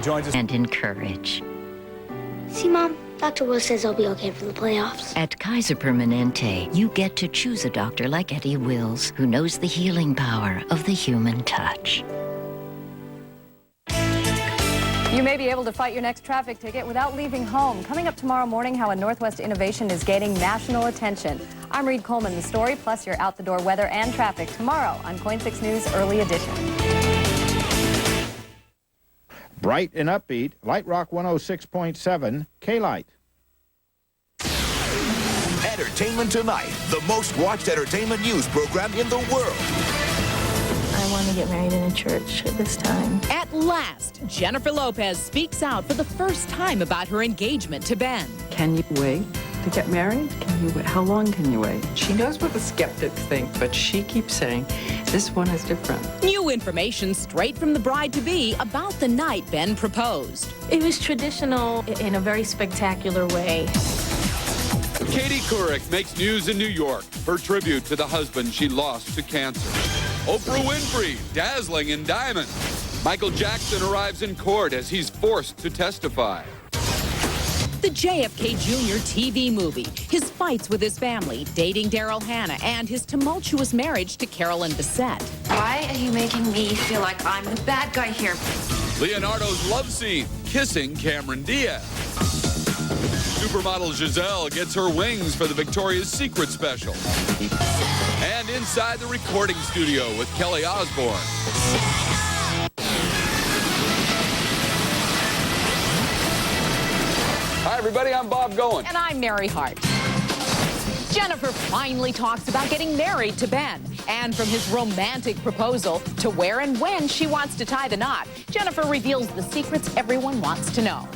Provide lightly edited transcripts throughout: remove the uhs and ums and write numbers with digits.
Joins us and encourage. See, Mom? Dr. Will says I'll be okay for the playoffs. At Kaiser Permanente, you get to choose a doctor like Eddie Wills, who knows the healing power of the human touch. You may be able to fight your next traffic ticket without leaving home. Coming up tomorrow morning, how a Northwest innovation is gaining national attention. I'm Reed Coleman. The story, plus your out-the-door weather and traffic tomorrow on KOIN 6 News Early Edition. Bright and upbeat, Light Rock 106.7, K-Light. Entertainment Tonight, the most watched entertainment news program in the world. I want to get married in a church this time. At last, Jennifer Lopez speaks out for the first time about her engagement to Ben. Can you wait to get married? Can you wait? How long can you wait? She knows what the skeptics think, but she keeps saying, this one is different. New information straight from the bride-to-be about the night Ben proposed. It was traditional in a very spectacular way. Katie Couric makes news in New York. Her tribute to the husband she lost to cancer. Oprah Winfrey, dazzling in diamonds. Michael Jackson arrives in court as he's forced to testify. The JFK Jr. TV movie, his fights with his family, dating Daryl Hannah, and his tumultuous marriage to Carolyn Bessette. Why are you making me feel like I'm the bad guy here? Leonardo's love scene, kissing Cameron Diaz. Supermodel Giselle gets her wings for the Victoria's Secret special. And inside the recording studio with Kelly Osbourne. Hi, everybody. I'm Bob Goen. And I'm Mary Hart. Jennifer finally talks about getting married to Ben. And from his romantic proposal to where and when she wants to tie the knot, Jennifer reveals the secrets everyone wants to know.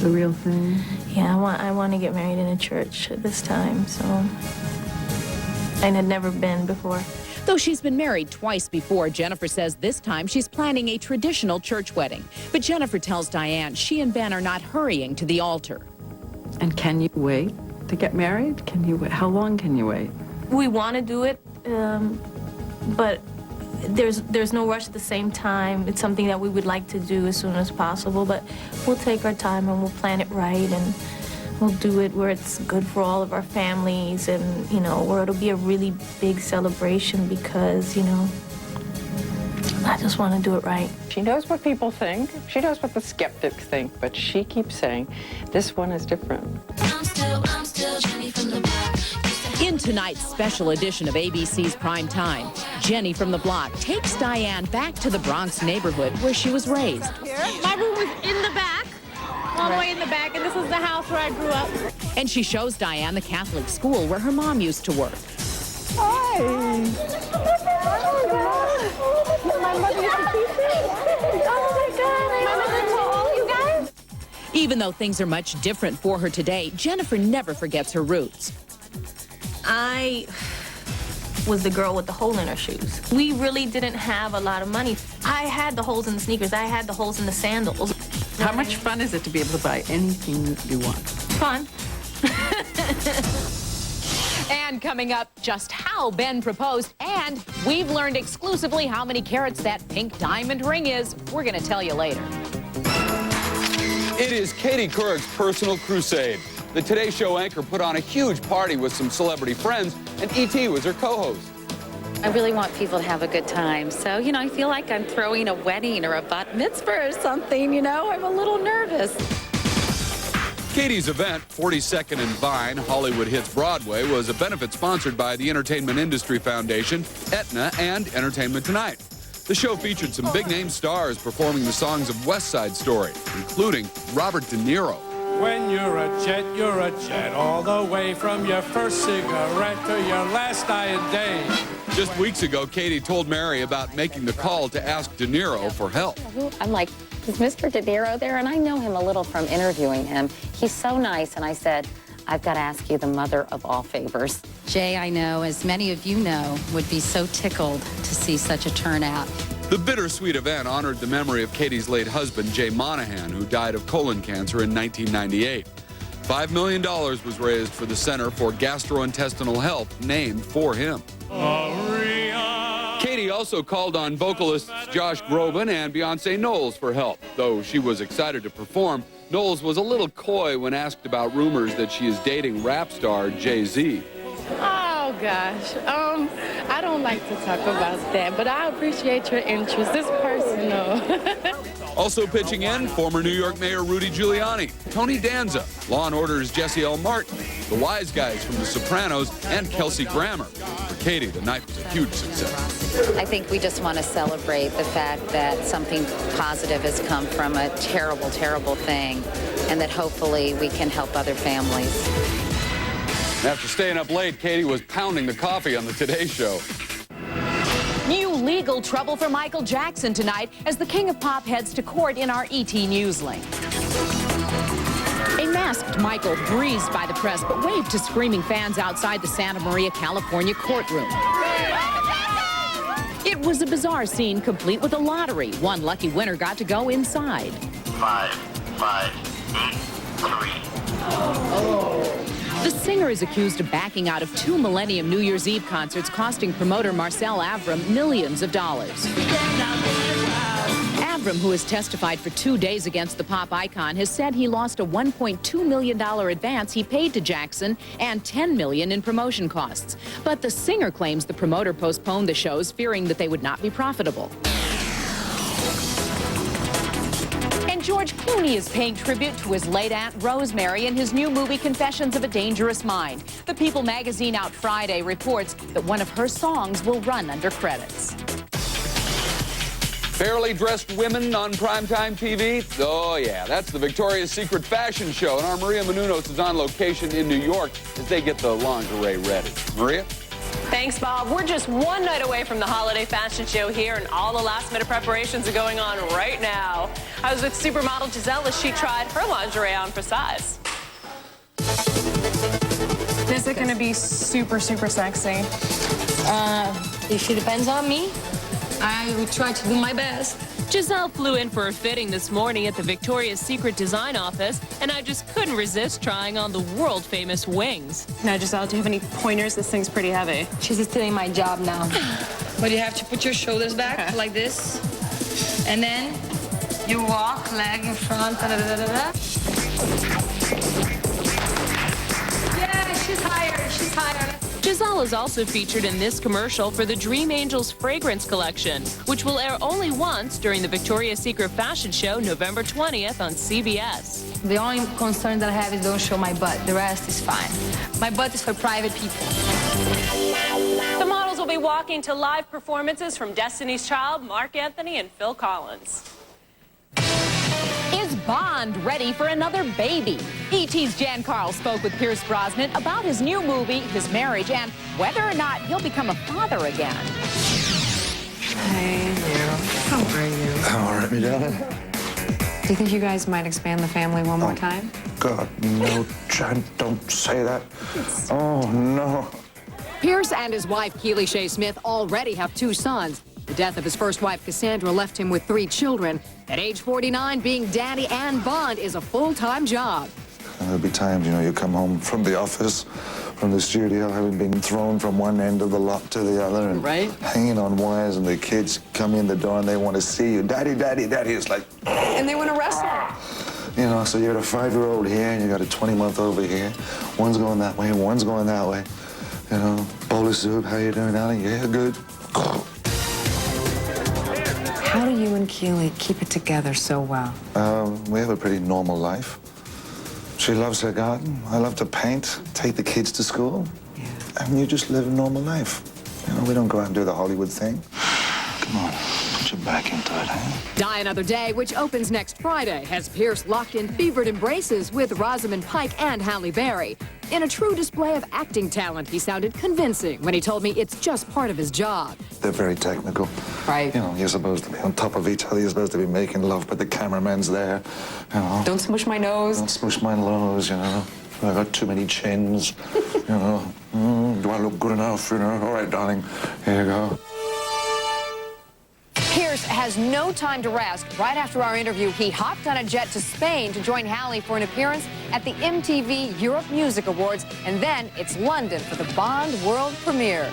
The real thing? Yeah, I want to get married in a church this time, so... And had never been before. Though she's been married twice before, Jennifer says this time she's planning a traditional church wedding. But Jennifer tells Diane she and Ben are not hurrying to the altar. And can you wait to get married? Can you wait? How long can you wait? We want to do it, but there's no rush at the same time. It's something that we would like to do as soon as possible, but we'll take our time and we'll plan it right, and we'll do it where it's good for all of our families, and, you know, where it'll be a really big celebration because, you know, I just want to do it right. She knows what people think. She knows what the skeptics think, but she keeps saying, this one is different. I'm still Jenny from the block. In tonight's special edition of ABC's Prime Time, Jenny from the Block takes Diane back to the Bronx neighborhood where she was raised. My room was in the back, all the way in the back, and this is the house where I grew up. And she shows Diane the Catholic school where her mom used to work. Hi! My mother used to teach me. Oh my God, my mother told all you guys? Even though things are much different for her today, Jennifer never forgets her roots. I was the girl with the hole in her shoes. We really didn't have a lot of money. I had the holes in the sneakers. I had the holes in the sandals. How much fun is it to be able to buy anything you want? Fun. And coming up, just how Ben proposed, and we've learned exclusively how many carats that pink diamond ring is. We're going to tell you later. It is Katie Couric's personal crusade. The Today Show anchor put on a huge party with some celebrity friends, and E.T. was her co-host. I really want people to have a good time. So, you know, I feel like I'm throwing a wedding or a bat mitzvah or something, you know. I'm a little nervous. Katie's event, 42nd and Vine, Hollywood Hits Broadway, was a benefit sponsored by the Entertainment Industry Foundation, Aetna, and Entertainment Tonight. The show featured some big-name stars performing the songs of West Side Story, including Robert De Niro. When you're a jet all the way from your first cigarette to your last dying day. Just weeks ago, Katie told Mary about making the call to ask De Niro for help. I'm like, is Mr. De Niro there? And I know him a little from interviewing him. He's so nice. And I said, I've got to ask you the mother of all favors. Jay, I know, as many of you know, would be so tickled to see such a turnout. The bittersweet event honored the memory of Katie's late husband, Jay Monahan, who died of colon cancer in 1998. $5 million was raised for the Center for Gastrointestinal Health, named for him. Maria. Katie also called on vocalists Josh Groban and Beyonce Knowles for help. Though she was excited to perform, Knowles was a little coy when asked about rumors that she is dating rap star Jay-Z. Oh, gosh. I don't like to talk about that, but I appreciate your interest. It's personal. Also pitching in, former New York Mayor Rudy Giuliani, Tony Danza, Law & Order's Jesse L. Martin, the Wise Guys from The Sopranos, and Kelsey Grammer. For Katie, the night was a huge success. I think we just want to celebrate the fact that something positive has come from a terrible, terrible thing, and that hopefully we can help other families. After staying up late, Katie was pounding the coffee on the Today Show. New legal trouble for Michael Jackson tonight as the King of Pop heads to court in our ET News link. A masked Michael breezed by the press but waved to screaming fans outside the Santa Maria, California courtroom. It was a bizarre scene complete with a lottery. One lucky winner got to go inside. 5, 5, 8, 3. The singer is accused of backing out of 2 Millennium New Year's Eve concerts, costing promoter Marcel Avram millions of dollars. Avram, who has testified for 2 days against the pop icon, has said he lost a $1.2 million advance he paid to Jackson and $10 million in promotion costs. But the singer claims the promoter postponed the shows, fearing that they would not be profitable. And George Clooney is paying tribute to his late Aunt Rosemary in his new movie, Confessions of a Dangerous Mind. The People magazine out Friday reports that one of her songs will run under credits. Barely dressed women on primetime TV? Oh, yeah, that's the Victoria's Secret fashion show, and our Maria Menounos is on location in New York as they get the lingerie ready. Maria? Thanks, Bob. We're just one night away from the holiday fashion show here, and all the last-minute preparations are going on right now. I was with supermodel Giselle as she tried her lingerie on for size. Is it going to be super, super sexy? If it depends on me, I will try to do my best. Giselle flew in for a fitting this morning at the Victoria's Secret design office, and I just couldn't resist trying on the world-famous wings. Now, Giselle, do you have any pointers? This thing's pretty heavy. She's stealing my job now. But you have to put your shoulders back like this, and then you walk, leg in front, da-da-da-da-da. Yeah, she's hired, she's hired. Giselle is also featured in this commercial for the Dream Angels fragrance collection, which will air only once during the Victoria's Secret fashion show November 20th on CBS. The only concern that I have is don't show my butt. The rest is fine. My butt is for private people. The models will be walking to live performances from Destiny's Child, Mark Anthony, and Phil Collins. Is Bond ready for another baby? E.T.'s Jan Carl spoke with Pierce Brosnan about his new movie, his marriage, and whether or not he'll become a father again. Hey, how are you? All right, me darling. Do you think you guys might expand the family one more time? God, no, Jan, don't say that. Oh, no. Pierce and his wife, Keely Shea Smith, already have 2 sons. The death of his first wife, Cassandra, left him with 3 children. At age 49, being daddy and Bond is a full-time job. There'll be times, you know, you come home from the office, from the studio, having been thrown from one end of the lot to the other, and hanging on wires, and the kids come in the door and they want to see you. Daddy, daddy, daddy. It's like... And they want to wrestle. You know, so you got a 5-year-old here, and you got a 20-month over here. One's going that way, and one's going that way. You know, bowl of soup, how you doing, darling? Yeah, good. How do you and Keely keep it together so well? We have a pretty normal life. She loves her garden. I love to paint, take the kids to school. Yeah. And you just live a normal life. You know, we don't go out and do the Hollywood thing. Come on, put your back into it, huh? Die Another Day, which opens next Friday, has Pierce locked in fevered embraces with Rosamund Pike and Halle Berry. In a true display of acting talent, he sounded convincing when he told me it's just part of his job. They're very technical. Right. You know, you're supposed to be on top of each other. You're supposed to be making love, but the cameraman's there. You know. Don't smush my nose. Don't smush my nose, you know. I got too many chins. You know. Do I look good enough? You know. All right, darling. Here you go. Pierce has no time to rest. Right after our interview, he hopped on a jet to Spain to join Halle for an appearance at the MTV Europe Music Awards, and then it's London for the Bond world premiere.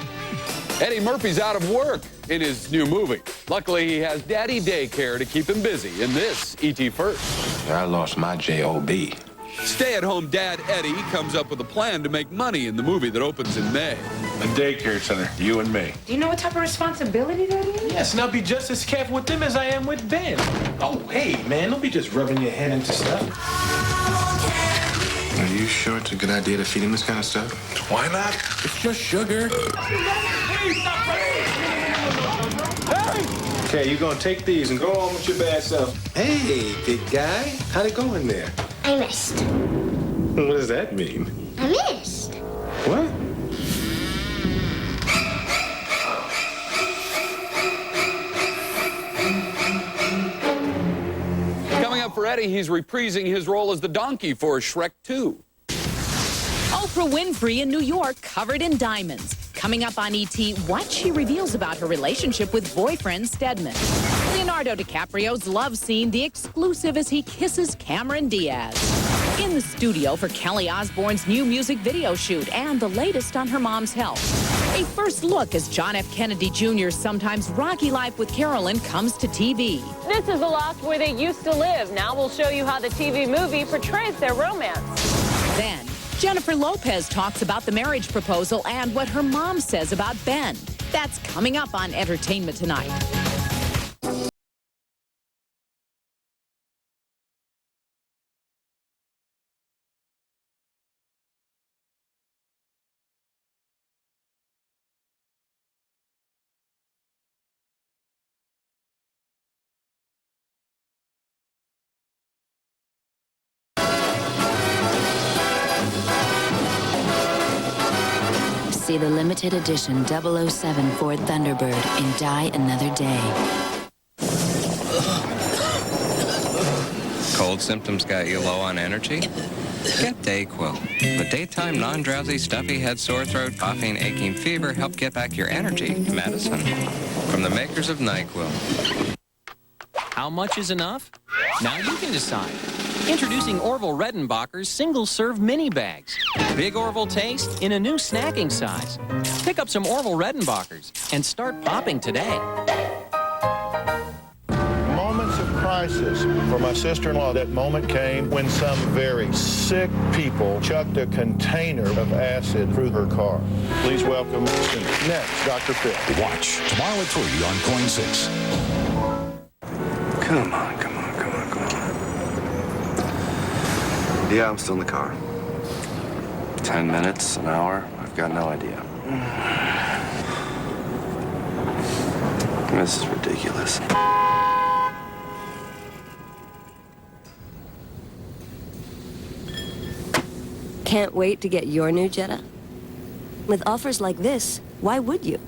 Eddie Murphy's out of work. in his new movie. Luckily, he has daddy daycare to keep him busy in this E.T. First. I lost my J.O.B. Stay-at-home dad Eddie comes up with a plan to make money in the movie that opens in May. A daycare center, you and me. Do you know what type of responsibility that is? Yes, and I'll be just as careful with them as I am with Ben. Oh, hey, man, don't be just rubbing your head into stuff. Are you sure it's a good idea to feed him this kind of stuff? Why not? It's just sugar. Okay, you're gonna take these and go on with your bad self. Hey, big guy, how'd it go in there? I missed. What does that mean? I missed. What? Coming up for Eddie, he's reprising his role as the donkey for Shrek 2. Oprah Winfrey in New York covered in diamonds. Coming up on E.T., what she reveals about her relationship with boyfriend Stedman. Leonardo DiCaprio's love scene, the exclusive as he kisses Cameron Diaz. In the studio for Kelly Osbourne's new music video shoot and the latest on her mom's health. A first look as John F. Kennedy Jr.'s sometimes rocky life with Carolyn comes to TV. This is the loft where they used to live. Now we'll show you how the TV movie portrays their romance. Then, Jennifer Lopez talks about the marriage proposal and what her mom says about Ben. That's coming up on Entertainment Tonight. See the limited edition 007 Ford Thunderbird in Die Another Day. Cold symptoms got you low on energy? Get DayQuil. The daytime non-drowsy, stuffy head, sore throat, coughing, aching, fever help get back your energy medicine. From the makers of NyQuil. How much is enough? Now you can decide. Introducing Orville Redenbacher's single-serve mini bags. Big Orville taste in a new snacking size. Pick up some Orville Redenbachers and start popping today. Moments of crisis for my sister-in-law. That moment came when some very sick people chucked a container of acid through her car. Please welcome next, Dr. Phil. Watch tomorrow at 3 on Coin 6. Come on. Yeah, I'm still in the car. 10 minutes, an hour, I've got no idea. This is ridiculous. Can't wait to get your new Jetta? With offers like this, why would you?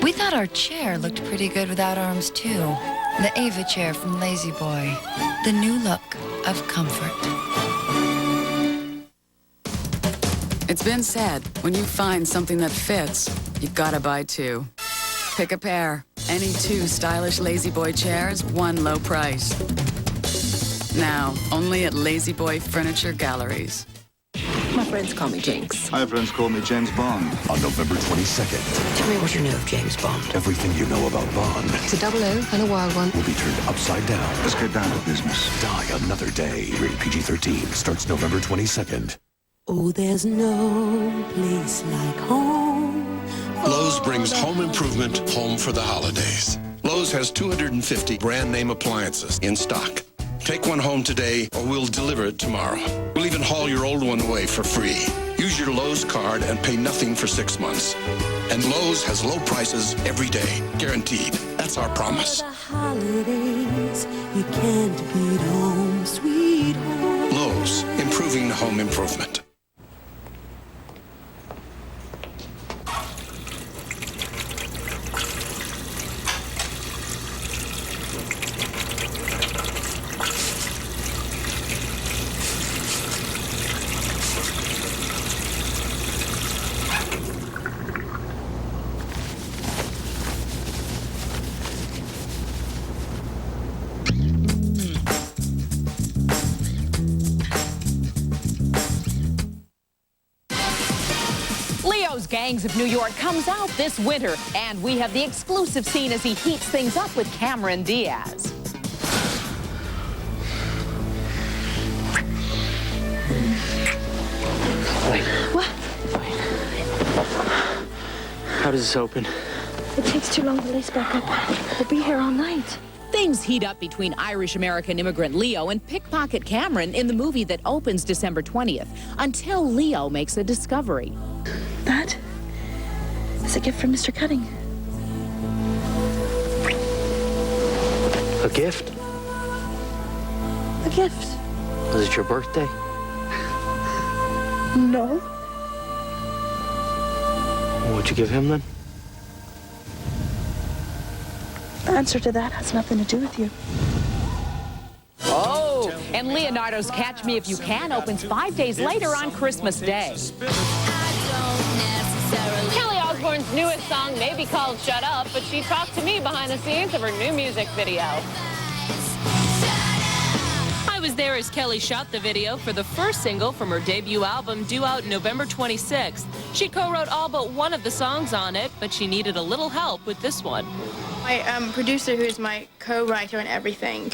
We thought our chair looked pretty good without arms, too. The Ava chair from Lazy Boy. The new look of comfort. It's been said, when you find something that fits, you gotta buy two. Pick a pair. Any two stylish Lazy Boy chairs, one low price. Now, only at Lazy Boy Furniture Galleries. My friends call me Jinx. My friends call me James Bond. On November 22nd. Tell me what you know of James Bond. Everything you know about Bond It's a 00 and a wild one. will be turned upside down. Let's get down to business. Die Another Day. Rated PG-13. Starts November 22nd. Oh, there's no place like home. Lowe's brings home improvement home for the holidays. Lowe's has 250 brand name appliances in stock. Take one home today or we'll deliver it tomorrow. We'll even haul your old one away for free. Use your Lowe's card and pay nothing for 6 months. And Lowe's has low prices every day, guaranteed. That's our promise. The holidays, you can't beat home, sweet home. Lowe's, improving home improvement. Leo's Gangs of New York comes out this winter, and we have the exclusive scene as he heats things up with Cameron Diaz. Wait. What? How does this open? It takes too long to lace back up. We'll be here all night. Things heat up between Irish-American immigrant Leo and pickpocket Cameron in the movie that opens December 20th, until Leo makes a discovery. That is a gift from Mr. Cutting. A gift? A gift? Was it your birthday? No. What'd you give him then? The answer to that has nothing to do with you. Oh, and Leonardo's Catch Me If You Can opens 5 days later on Christmas Day. Kelly Osbourne's newest song may be called Shut Up, but she talked to me behind the scenes of her new music video. I was there as Kelly shot the video for the first single from her debut album, due out November 26th. She co-wrote all but one of the songs on it, but she needed a little help with this one. My producer, who is my co-writer and everything,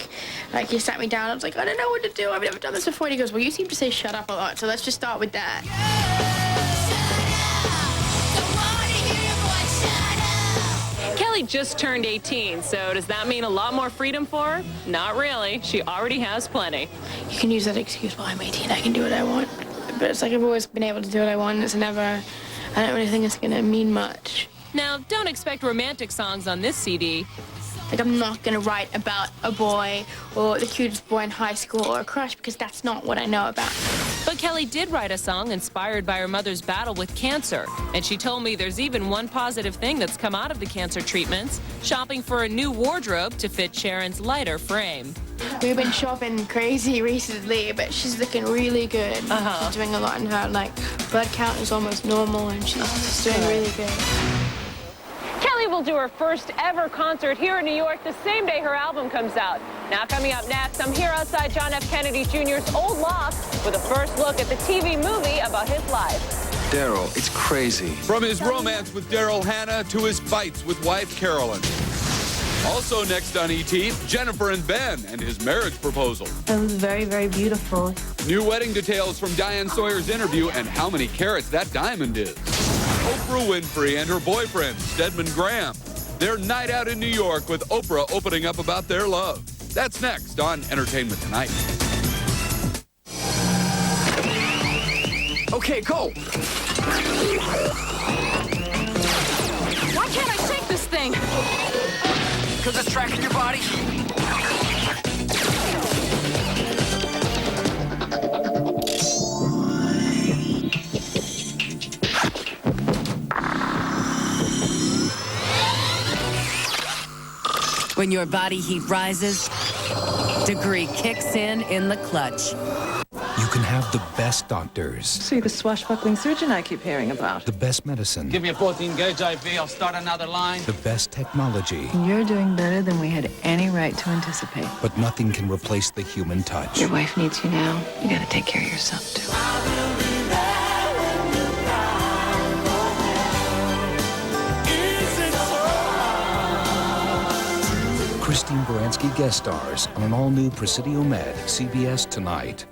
like, he sat me down. I was like, I don't know what to do. I've never done this before. And he goes, well, you seem to say shut up a lot, so let's just start with that. Kelly just turned 18, so does that mean a lot more freedom for her? Not really. She already has plenty. You can use that excuse, well, I'm 18, I can do what I want. But it's like I've always been able to do what I want. It's never, I don't really think it's gonna mean much. Now, don't expect romantic songs on this CD. Like, I'm not gonna write about a boy or the cutest boy in high school or a crush, because that's not what I know about. But Kelly did write a song inspired by her mother's battle with cancer. And she told me there's even one positive thing that's come out of the cancer treatments: shopping for a new wardrobe to fit Sharon's lighter frame. We've been shopping crazy recently, but she's looking really good. She's doing a lot in her, like, blood count is almost normal, and she's doing really good. Kelly will do her first ever concert here in New York the same day her album comes out. Now, coming up next, I'm here outside John F. Kennedy Jr.'s old loft with a first look at the TV movie about his life. Daryl, it's crazy. From his romance with Daryl Hannah to his fights with wife Carolyn. Also next on E.T., Jennifer and Ben and his marriage proposal. It was very, very beautiful. New wedding details from Diane Sawyer's interview and how many carats that diamond is. Oprah Winfrey and her boyfriend, Stedman Graham. Their night out in New York with Oprah opening up about their love. That's next on Entertainment Tonight. Okay, go. Why can't I shake this thing? Because it's tracking your body. When your body heat rises, Degree kicks in the clutch. You can have the best doctors. See the swashbuckling surgeon I keep hearing about. The best medicine. Give me a 14-gauge IV. I'll start another line. The best technology. You're doing better than we had any right to anticipate. But nothing can replace the human touch. Your wife needs you now. You gotta take care of yourself, too. Christine Baranski guest stars on an all-new Presidio Med, CBS Tonight.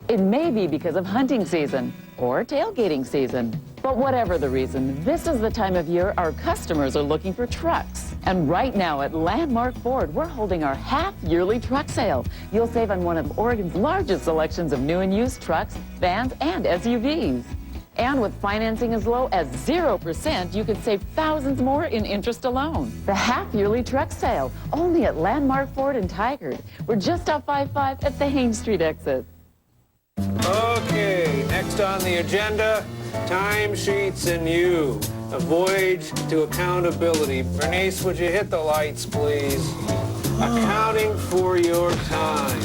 It may be because of hunting season or tailgating season. But whatever the reason, this is the time of year our customers are looking for trucks. And right now at Landmark Ford, we're holding our half-yearly truck sale. You'll save on one of Oregon's largest selections of new and used trucks, vans, and SUVs. And with financing as low as 0%, you could save thousands more in interest alone. The half-yearly truck sale, only at Landmark Ford in Tigard. We're just off 55 at the Haines Street exit. Okay, next on the agenda, timesheets and you. A voyage to accountability. Bernice, would you hit the lights, please? Accounting for your time.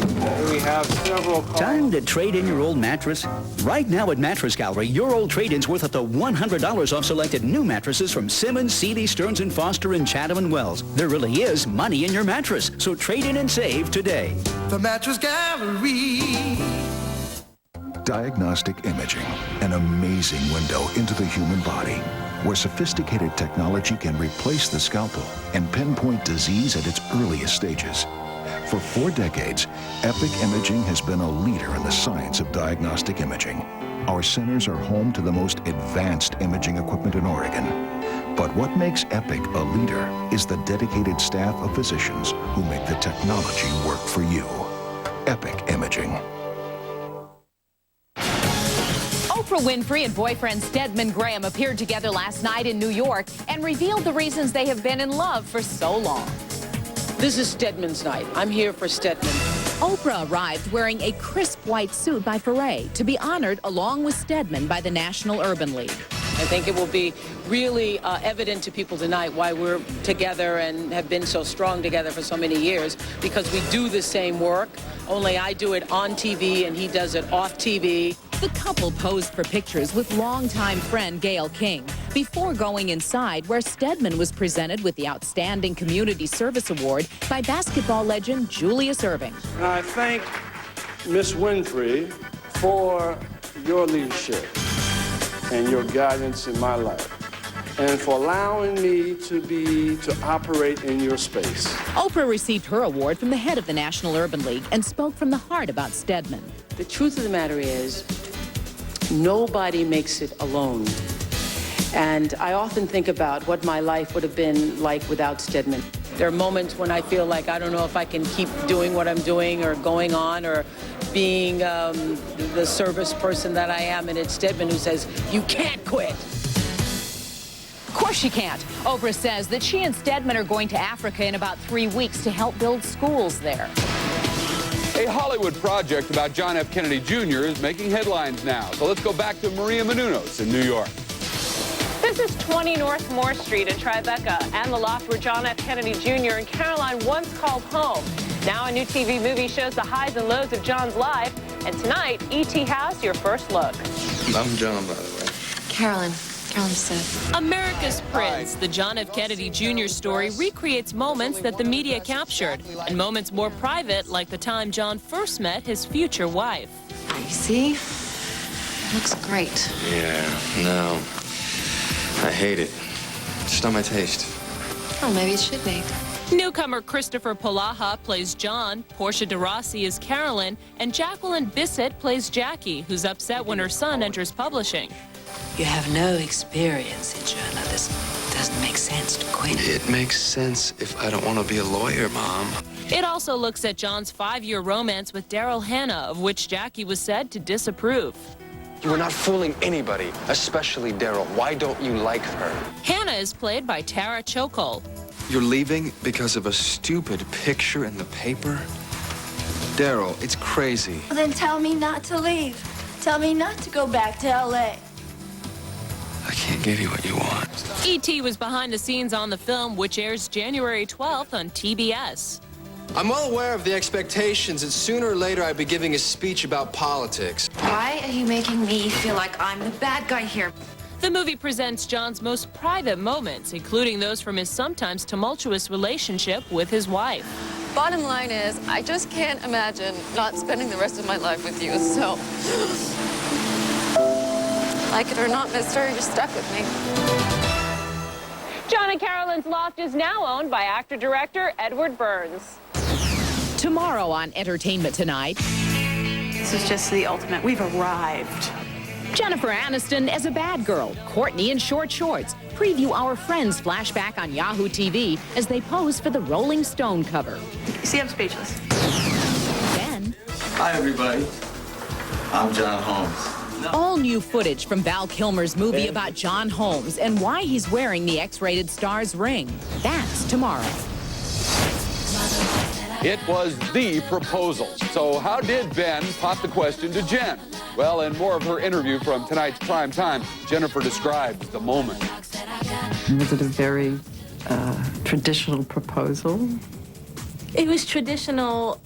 We have several calls. Time to trade in your old mattress? Right now at Mattress Gallery, your old trade-in's worth up to $100 off selected new mattresses from Simmons, Sealy, Stearns & Foster, and Chatham & Wells. There really is money in your mattress, so trade in and save today. The Mattress Gallery. Diagnostic imaging, an amazing window into the human body, where sophisticated technology can replace the scalpel and pinpoint disease at its earliest stages. For 4 decades, Epic Imaging has been a leader in the science of diagnostic imaging. Our centers are home to the most advanced imaging equipment in Oregon. But what makes Epic a leader is the dedicated staff of physicians who make the technology work for you. Epic Imaging. Oprah Winfrey and boyfriend Stedman Graham appeared together last night in New York and revealed the reasons they have been in love for so long. This is Stedman's night. I'm here for Stedman. Oprah arrived wearing a crisp white suit by Foray to be honored along with Stedman by the National Urban League. I think it will be really evident to people tonight why we're together and have been so strong together for so many years, because we do the same work, only I do it on TV and he does it off TV. The couple posed for pictures with longtime friend Gayle King before going inside, where Stedman was presented with the Outstanding Community Service Award by basketball legend Julius Erving. I thank Miss Winfrey for your leadership and your guidance in my life, and for allowing me to operate in your space. Oprah received her award from the head of the National Urban League and spoke from the heart about Stedman. The truth of the matter is, nobody makes it alone. And I often think about what my life would have been like without Stedman. There are moments when I feel like I don't know if I can keep doing what I'm doing or going on or being the service person that I am, and it's Stedman who says, you can't quit. Of course she can't. Oprah says that she and Stedman are going to Africa in about 3 weeks to help build schools there. A Hollywood project about John F. Kennedy Jr. is making headlines now. So let's go back to Maria Menounos in New York. This is 20 North Moore Street in Tribeca and the loft where John F. Kennedy Jr. and Caroline once called home. Now a new TV movie shows the highs and lows of John's life. And tonight, E.T. House, your first look. I'm John, by the way. Carolyn said. America's Prince, the John F. Kennedy Jr. story, recreates moments that the media captured, and moments more private, like the time John first met his future wife. You see? Looks great. Yeah, no. I hate it. Just not my taste. Oh, maybe it should be. Newcomer Christopher Polaha plays John, Portia de Rossi is Carolyn, and Jacqueline Bisset plays Jackie, who's upset when her son enters publishing. You have no experience in journalism. Doesn't make sense to quit. It makes sense if I don't want to be a lawyer, Mom. It also looks at John's 5-year romance with Daryl Hannah, of which Jackie was said to disapprove. We're not fooling anybody, especially Daryl. Why don't you like her? Hannah is played by Tara Chokol. You're leaving because of a stupid picture in the paper? Daryl, it's crazy. Well, then tell me not to leave. Tell me not to go back to L.A. I can't give you what you want. E.T. was behind the scenes on the film, which airs January 12th on TBS. I'm well aware of the expectations that sooner or later I'd be giving a speech about politics. Why are you making me feel like I'm the bad guy here? The movie presents John's most private moments, including those from his sometimes tumultuous relationship with his wife. Bottom line is, I just can't imagine not spending the rest of my life with you, so... Like it or not, mister, you're stuck with me. John and Carolyn's loft is now owned by actor-director Edward Burns. Tomorrow on Entertainment Tonight. This is just the ultimate. We've arrived. Jennifer Aniston as a bad girl, Courtney in short shorts. Preview Our Friends flashback on Yahoo TV as they pose for the Rolling Stone cover. See, I'm speechless. Then... Hi, everybody. I'm John Holmes. All new footage from Val Kilmer's movie about John Holmes and why he's wearing the X-rated star's ring. That's tomorrow. It was the proposal. So how did Ben pop the question to Jen? Well, in more of her interview from tonight's prime time, Jennifer describes the moment. Was it a very traditional proposal? It was traditional,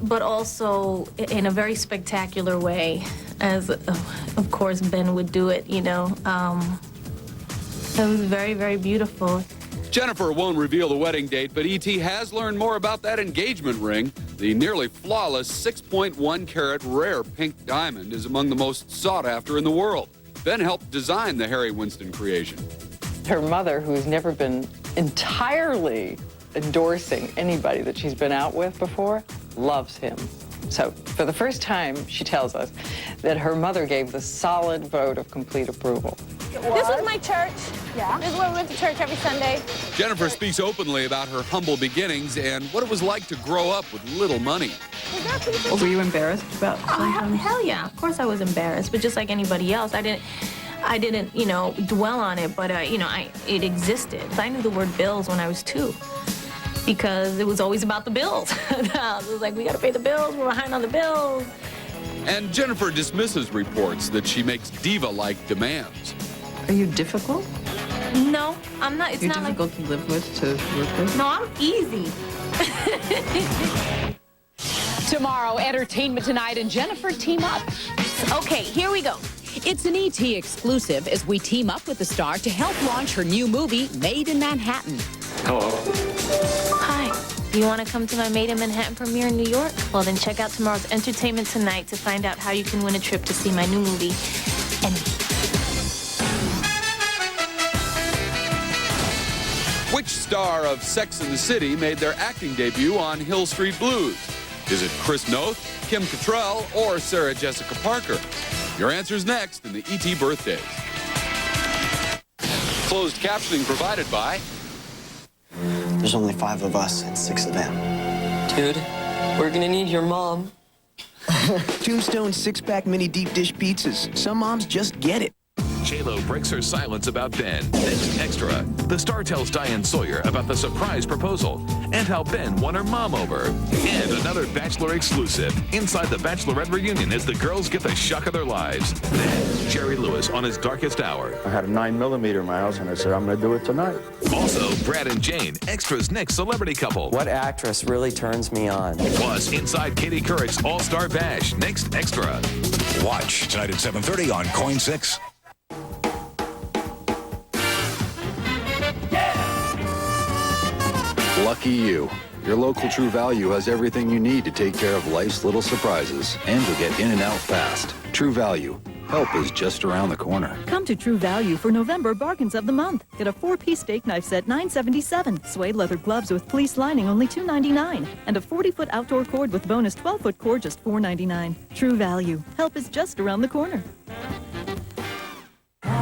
but also in a very spectacular way, as of course Ben would do it, you know. It was very, very beautiful. Jennifer won't reveal the wedding date, but E.T. has learned more about that engagement ring. The nearly flawless 6.1 carat rare pink diamond is among the most sought after in the world. Ben helped design the Harry Winston creation. Her mother, who's never been entirely endorsing anybody that she's been out with before, loves him. So for the first time, she tells us that her mother gave the solid vote of complete approval. This was my church. Yeah. This is where we went to church every Sunday. Jennifer speaks openly about her humble beginnings and what it was like to grow up with little money. Were you embarrassed about something? Hell yeah. Of course I was embarrassed, but just like anybody else, I didn't, dwell on it, but, it existed. I knew the word bills when I was 2 because it was always about the bills. It was like, we got to pay the bills, we're behind on the bills. And Jennifer dismisses reports that she makes diva-like demands. Are you difficult? No, I'm not. It's You're not difficult to live with, to work with? No, I'm easy. Tomorrow, Entertainment Tonight and Jennifer team up. Okay, here we go. It's an ET exclusive as we team up with the star to help launch her new movie, Made in Manhattan. Hello. Hi. You want to come to my Made in Manhattan premiere in New York? Well, then check out tomorrow's Entertainment Tonight to find out how you can win a trip to see my new movie, and Which star of Sex and the City made their acting debut on Hill Street Blues? Is it Chris Noth, Kim Cattrall, or Sarah Jessica Parker? Your answer's next in the ET Birthdays. Closed captioning provided by... There's only 5 of us and 6 of them. Dude, we're gonna need your mom. Tombstone 6-pack mini deep dish pizzas. Some moms just get it. J-Lo breaks her silence about Ben. Next Extra. The star tells Diane Sawyer about the surprise proposal and how Ben won her mom over. And another Bachelor exclusive. Inside the Bachelorette reunion as the girls get the shock of their lives. Then, Jerry Lewis on his darkest hour. I had a 9mm in my house and I said, I'm going to do it tonight. Also, Brad and Jane, Extra's next celebrity couple. What actress really turns me on? Plus, inside Katie Couric's All-Star Bash. Next Extra. Watch tonight at 7:30 on Coin 6. Lucky you. Your local True Value has everything you need to take care of life's little surprises, and you'll get in and out fast. True Value. Help is just around the corner. Come to True Value for November bargains of the month. Get a 4-piece steak knife set, $9.77. Suede leather gloves with fleece lining, only $2.99. And a 40-foot outdoor cord with bonus 12-foot cord, just $4.99. True Value. Help is just around the corner.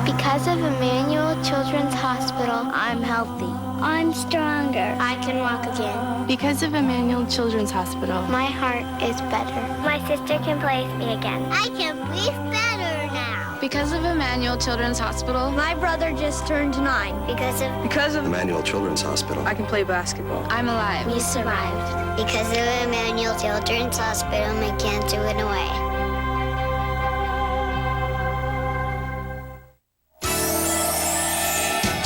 Because of Emmanuel Children's Hospital, I'm healthy. I'm stronger. I can walk again. Because of Emmanuel Children's Hospital, my heart is better. My sister can play with me again. I can breathe better now. Because of Emmanuel Children's Hospital, my brother just turned 9. Because of Emmanuel Children's Hospital. I can play basketball. I'm alive. We survived. Because of Emmanuel Children's Hospital, my cancer went away.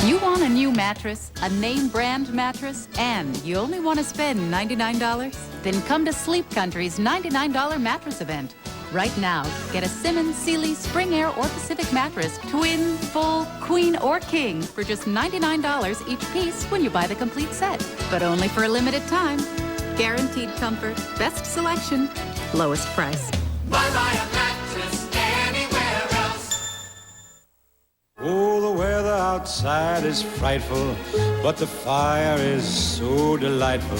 You want a new mattress, a name brand mattress, and you only want to spend $99? Then come to Sleep Country's $99 mattress event. Right now, get a Simmons, Sealy, Spring Air, or Pacific mattress, twin, full, queen, or king for just $99 each piece when you buy the complete set. But only for a limited time. Guaranteed comfort, best selection, lowest price. Buy a mattress anywhere else. Oh, the weather outside is frightful, but the fire is so delightful.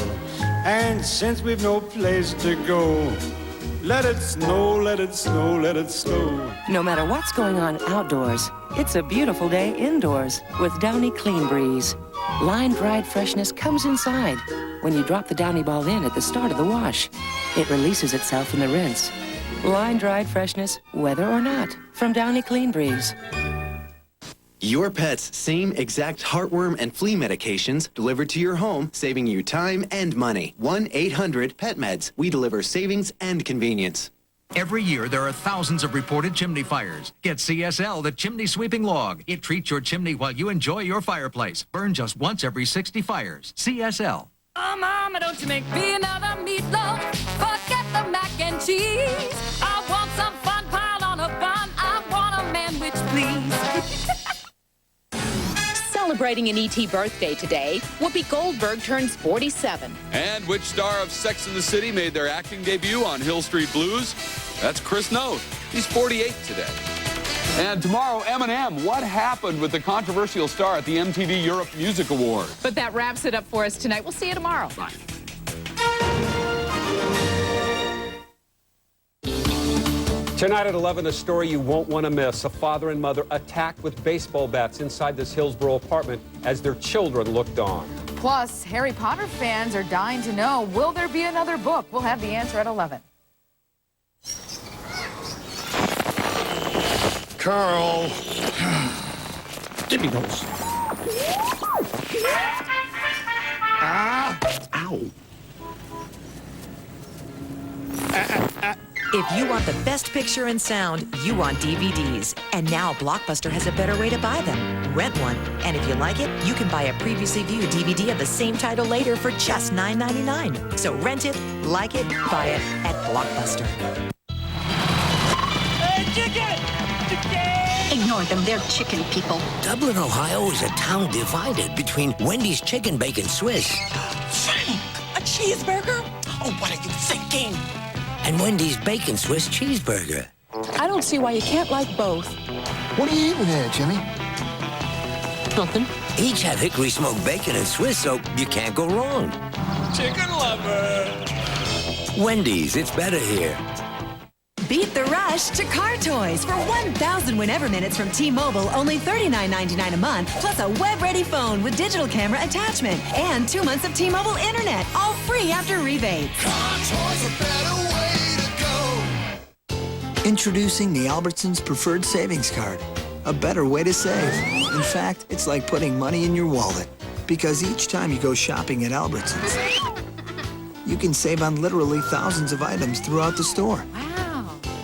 And since we've no place to go, let it snow, let it snow, let it snow. No matter what's going on outdoors, it's a beautiful day indoors with Downy Clean Breeze. Line-dried freshness comes inside when you drop the Downy ball in at the start of the wash. It releases itself in the rinse. Line-dried freshness, whether or not, from Downy Clean Breeze. Your pet's same exact heartworm and flea medications delivered to your home, saving you time and money. 1-800-PET-MEDS. We deliver savings and convenience. Every year, there are thousands of reported chimney fires. Get CSL, the chimney sweeping log. It treats your chimney while you enjoy your fireplace. Burn just once every 60 fires. CSL. Oh, Mama, don't you make me another meatloaf. Forget the mac and cheese. I want some fun piled on a bun. I want a man which please. Celebrating an E.T. birthday today, Whoopi Goldberg turns 47. And which star of Sex and the City made their acting debut on Hill Street Blues? That's Chris Noth. He's 48 today. And tomorrow, Eminem. What happened with the controversial star at the MTV Europe Music Awards? But that wraps it up for us tonight. We'll see you tomorrow. Bye. Tonight at 11, a story you won't want to miss. A father and mother attacked with baseball bats inside this Hillsborough apartment as their children looked on. Plus, Harry Potter fans are dying to know, will there be another book? We'll have the answer at 11. Carl. Give me those. Ah! Ow. If you want the best picture and sound, you want DVDs. And now Blockbuster has a better way to buy them. Rent one. And if you like it, you can buy a previously viewed DVD of the same title later for just $9.99. So rent it, like it, buy it at Blockbuster. Hey, chicken! Ignore them, they're chicken people. Dublin, Ohio is a town divided between Wendy's Chicken Bacon Swiss. Frank, a cheeseburger? Oh, what are you thinking? And Wendy's Bacon Swiss Cheeseburger. I don't see why you can't like both. What are you eating there, Jimmy? Nothing. Each have hickory smoked bacon and Swiss, so you can't go wrong. Chicken lover! Wendy's, it's better here. Beat the rush to Car Toys for 1,000 whenever minutes from T-Mobile, only $39.99 a month, plus a web-ready phone with digital camera attachment and 2 months of T-Mobile internet, all free after rebate. Car Toys, a better way to go. Introducing the Albertsons Preferred Savings Card, a better way to save. In fact, it's like putting money in your wallet, because each time you go shopping at Albertsons, you can save on literally thousands of items throughout the store.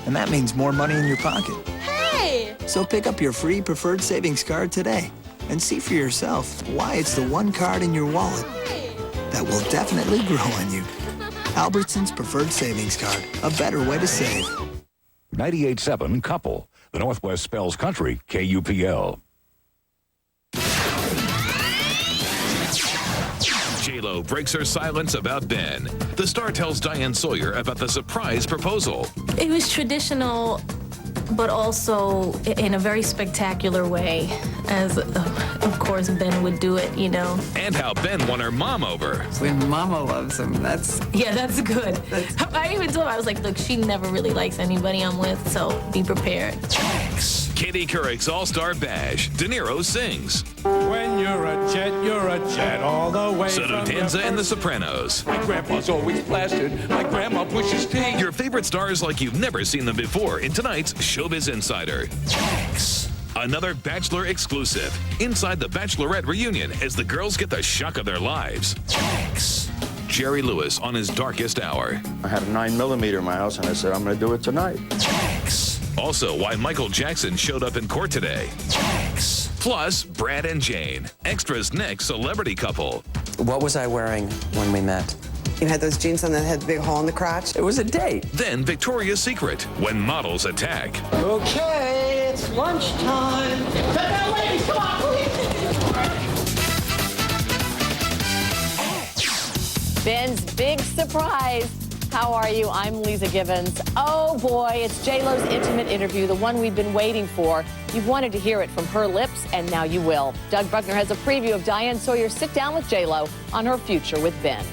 And that means more money in your pocket. Hey! So pick up your free Preferred Savings Card today and see for yourself why it's the one card in your wallet that will definitely grow on you. Albertsons Preferred Savings Card, a better way to save. 98.7 Couple. The Northwest spells country, KUPL. J-Lo breaks her silence about Ben. The star tells Diane Sawyer about the surprise proposal. It was traditional, but also in a very spectacular way, as of course Ben would do it, you know. And how Ben won her mom over. When Mama loves him, that's... Yeah, that's good. I even told him, I was like, look, she never really likes anybody I'm with, so be prepared. Katie Couric's All-Star Bash. De Niro sings. When you're a jet all the way So do from Danza and The Sopranos. My grandpa's always plastered. My grandma pushes tea. Your favorite stars like you've never seen them before in tonight's Showbiz Insider. Another Bachelor exclusive. Inside the Bachelorette reunion as the girls get the shock of their lives. Jerry Lewis on his darkest hour. I had a 9mm in my house, and I said, I'm going to do it tonight. Also, why Michael Jackson showed up in court today. Plus, Brad and Jane, Extra's next celebrity couple. What was I wearing when we met? You had those jeans on that had the big hole in the crotch? It was a date. Then Victoria's Secret, when models attack. Okay, it's lunchtime. Now, ladies, come on, please. Ben's big surprise. How are you? I'm Lisa Gibbons. Oh boy, it's J-Lo's intimate interview, the one we've been waiting for. You've wanted to hear it from her lips, and now you will. Doug Bruckner has a preview of Diane Sawyer's sit down with J-Lo on her future with Ben.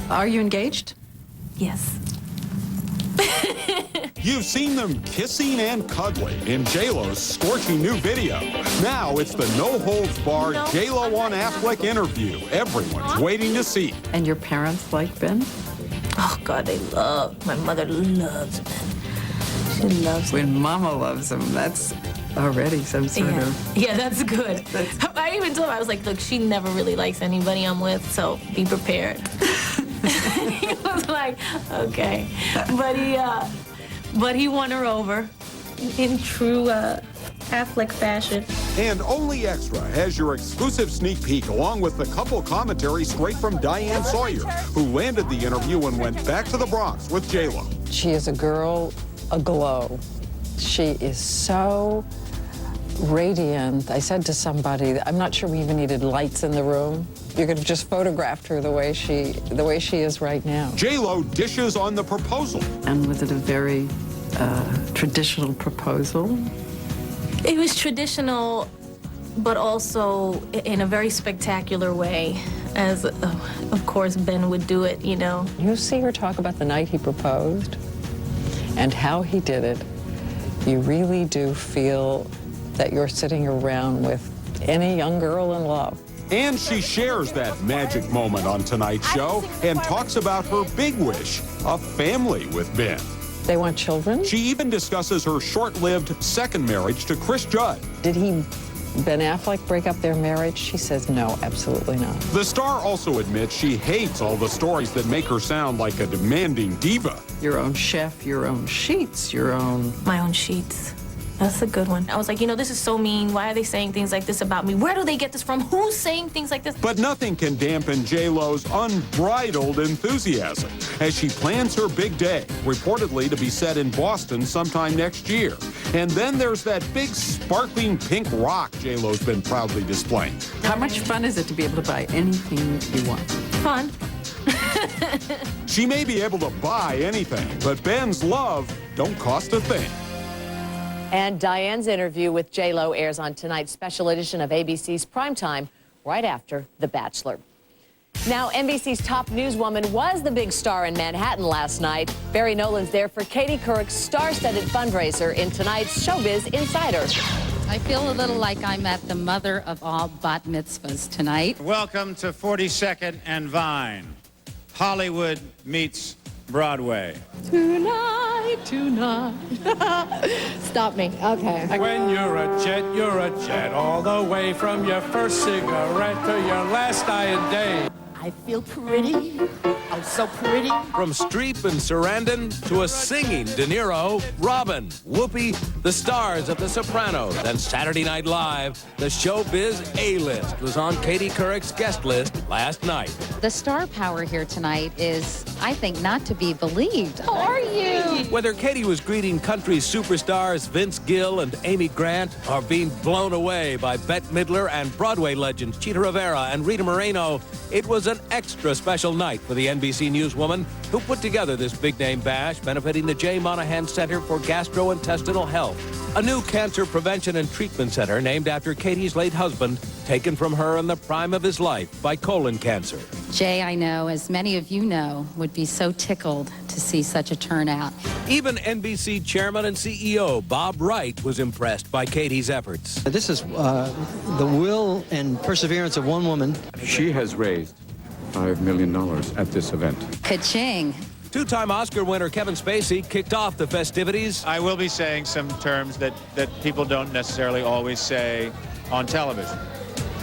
Are you engaged? Yes. You've seen them kissing and cuddling in J-Lo's scorching new video. Now it's the no-holds-barred J-Lo on Affleck interview everyone's waiting to see. And your parents like Ben? Oh, God, they love. My mother loves Ben. She loves When Mama loves him, that's already some sort of... Yeah, that's good. I even told him, I was like, look, she never really likes anybody I'm with, so be prepared. He was like, okay. But he won her over in true Affleck fashion. And Only Extra has your exclusive sneak peek along with the couple commentary straight from Diane Sawyer, who landed the interview and went back to the Bronx with J-Lo. She is a girl aglow. She is so radiant. I said to somebody, I'm not sure we even needed lights in the room. You could have just photographed her the way she is right now. J-Lo dishes on the proposal. And was it a very traditional proposal? It was traditional, but also in a very spectacular way, as, of course, Ben would do it, you know. You see her talk about the night he proposed and how he did it. You really do feel that you're sitting around with any young girl in love. And she shares that magic moment on tonight's show and talks about her big wish, a family with Ben. They want children? She even discusses her short-lived second marriage to Chris Judd. Did Ben Affleck break up their marriage? She says no, absolutely not. The star also admits she hates all the stories that make her sound like a demanding diva. Your own chef, your own sheets, your own... My own sheets. That's a good one. I was like, you know, this is so mean. Why are they saying things like this about me? Where do they get this from? Who's saying things like this? But nothing can dampen J-Lo's unbridled enthusiasm as she plans her big day, reportedly to be set in Boston sometime next year. And then there's that big sparkling pink rock J-Lo's been proudly displaying. How much fun is it to be able to buy anything you want? Fun. She may be able to buy anything, but Ben's love don't cost a thing. And Diane's interview with J-Lo airs on tonight's special edition of ABC's Primetime, right after The Bachelor. Now, NBC's top newswoman was the big star in Manhattan last night. Barry Nolan's there for Katie Couric's star-studded fundraiser in tonight's Showbiz Insider. I feel a little like I'm at the mother of all bat mitzvahs tonight. Welcome to 42nd and Vine. Hollywood meets Broadway. Tonight. Stop me. Okay. When you're a jet all the way from your first cigarette to your last dying day. I feel pretty. I'm so pretty. From Streep and Sarandon to a singing De Niro, Robin, Whoopi, the stars of The Sopranos, and Saturday Night Live, the Showbiz A-list was on Katie Couric's guest list last night. The star power here tonight is, I think, not to be believed. How are you? Whether Katie was greeting country superstars Vince Gill and Amy Grant, or being blown away by Bette Midler and Broadway legends Chita Rivera and Rita Moreno, it was an extra special night for the NBC newswoman who put together this big-name bash benefiting the J. Monahan Center for Gastrointestinal Health, a new cancer prevention and treatment center named after Katie's late husband, taken from her in the prime of his life by colon cancer. Jay, I know, as many of you know, would be so tickled to see such a turnout. Even NBC chairman and CEO Bob Wright was impressed by Katie's efforts. This is the will and perseverance of one woman. She has raised $5 million at this event. Ka-ching. Two-time Oscar winner Kevin Spacey kicked off the festivities. I will be saying some terms that people don't necessarily always say on television.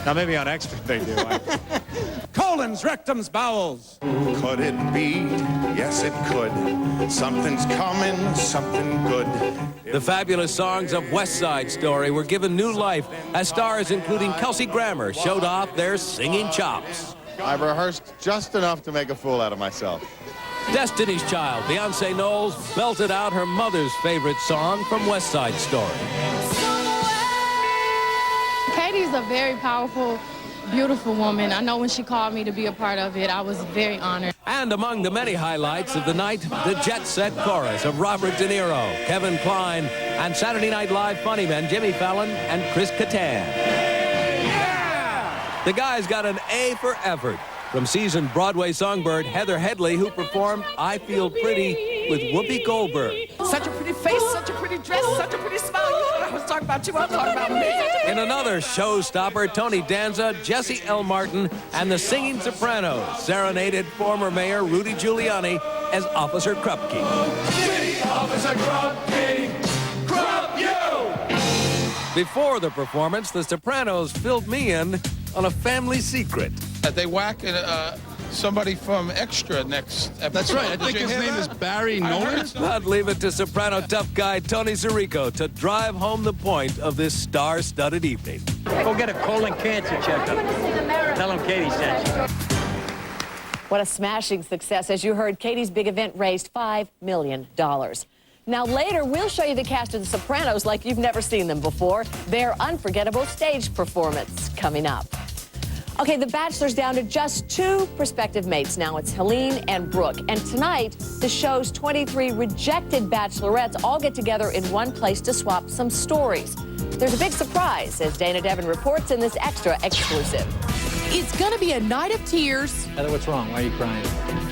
Now, maybe on Extra they do. Colons, rectums, bowels. Could it be? Yes, it could. Something's coming, something good. The fabulous songs of West Side Story were given new life as stars including Kelsey Grammer showed off their singing chops. I've rehearsed just enough to make a fool out of myself. Destiny's Child, Beyonce Knowles, belted out her mother's favorite song from West Side Story. Katie's a very powerful, beautiful woman. I know when she called me to be a part of it, I was very honored. And among the many highlights of the night, the jet set chorus of Robert De Niro, Kevin Kline, and Saturday Night Live funny men Jimmy Fallon and Chris Kattan. Yeah! The guys got an A for effort from seasoned Broadway songbird Heather Headley, who performed I Feel Pretty with Whoopi Goldberg. Such a pretty face, such a pretty dress, such a pretty smile. You thought I was talking about you, I'm talking about me. In another showstopper, Tony Danza, Jesse L. Martin, and the Singing Sopranos serenaded former Mayor Rudy Giuliani as Officer Krupke. City Officer Krupke, Krupp you! Before the performance, the Sopranos filled me in on a family secret. They whack somebody from Extra next episode. That's right. I think his name is Barry Nolan. I'd leave it to soprano tough guy Tony Sirico to drive home the point of this star-studded evening. Go get a colon cancer checkup. Tell him Katie sent you. What a smashing success. As you heard, Katie's big event raised $5 million. Now later, we'll show you the cast of The Sopranos like you've never seen them before. Their unforgettable stage performance coming up. Okay, The Bachelor's down to just 2 prospective mates now. It's Helene and Brooke. And tonight, the show's 23 rejected bachelorettes all get together in one place to swap some stories. There's a big surprise, as Dana Devin reports in this extra exclusive. It's gonna be a night of tears. Heather, what's wrong? Why are you crying?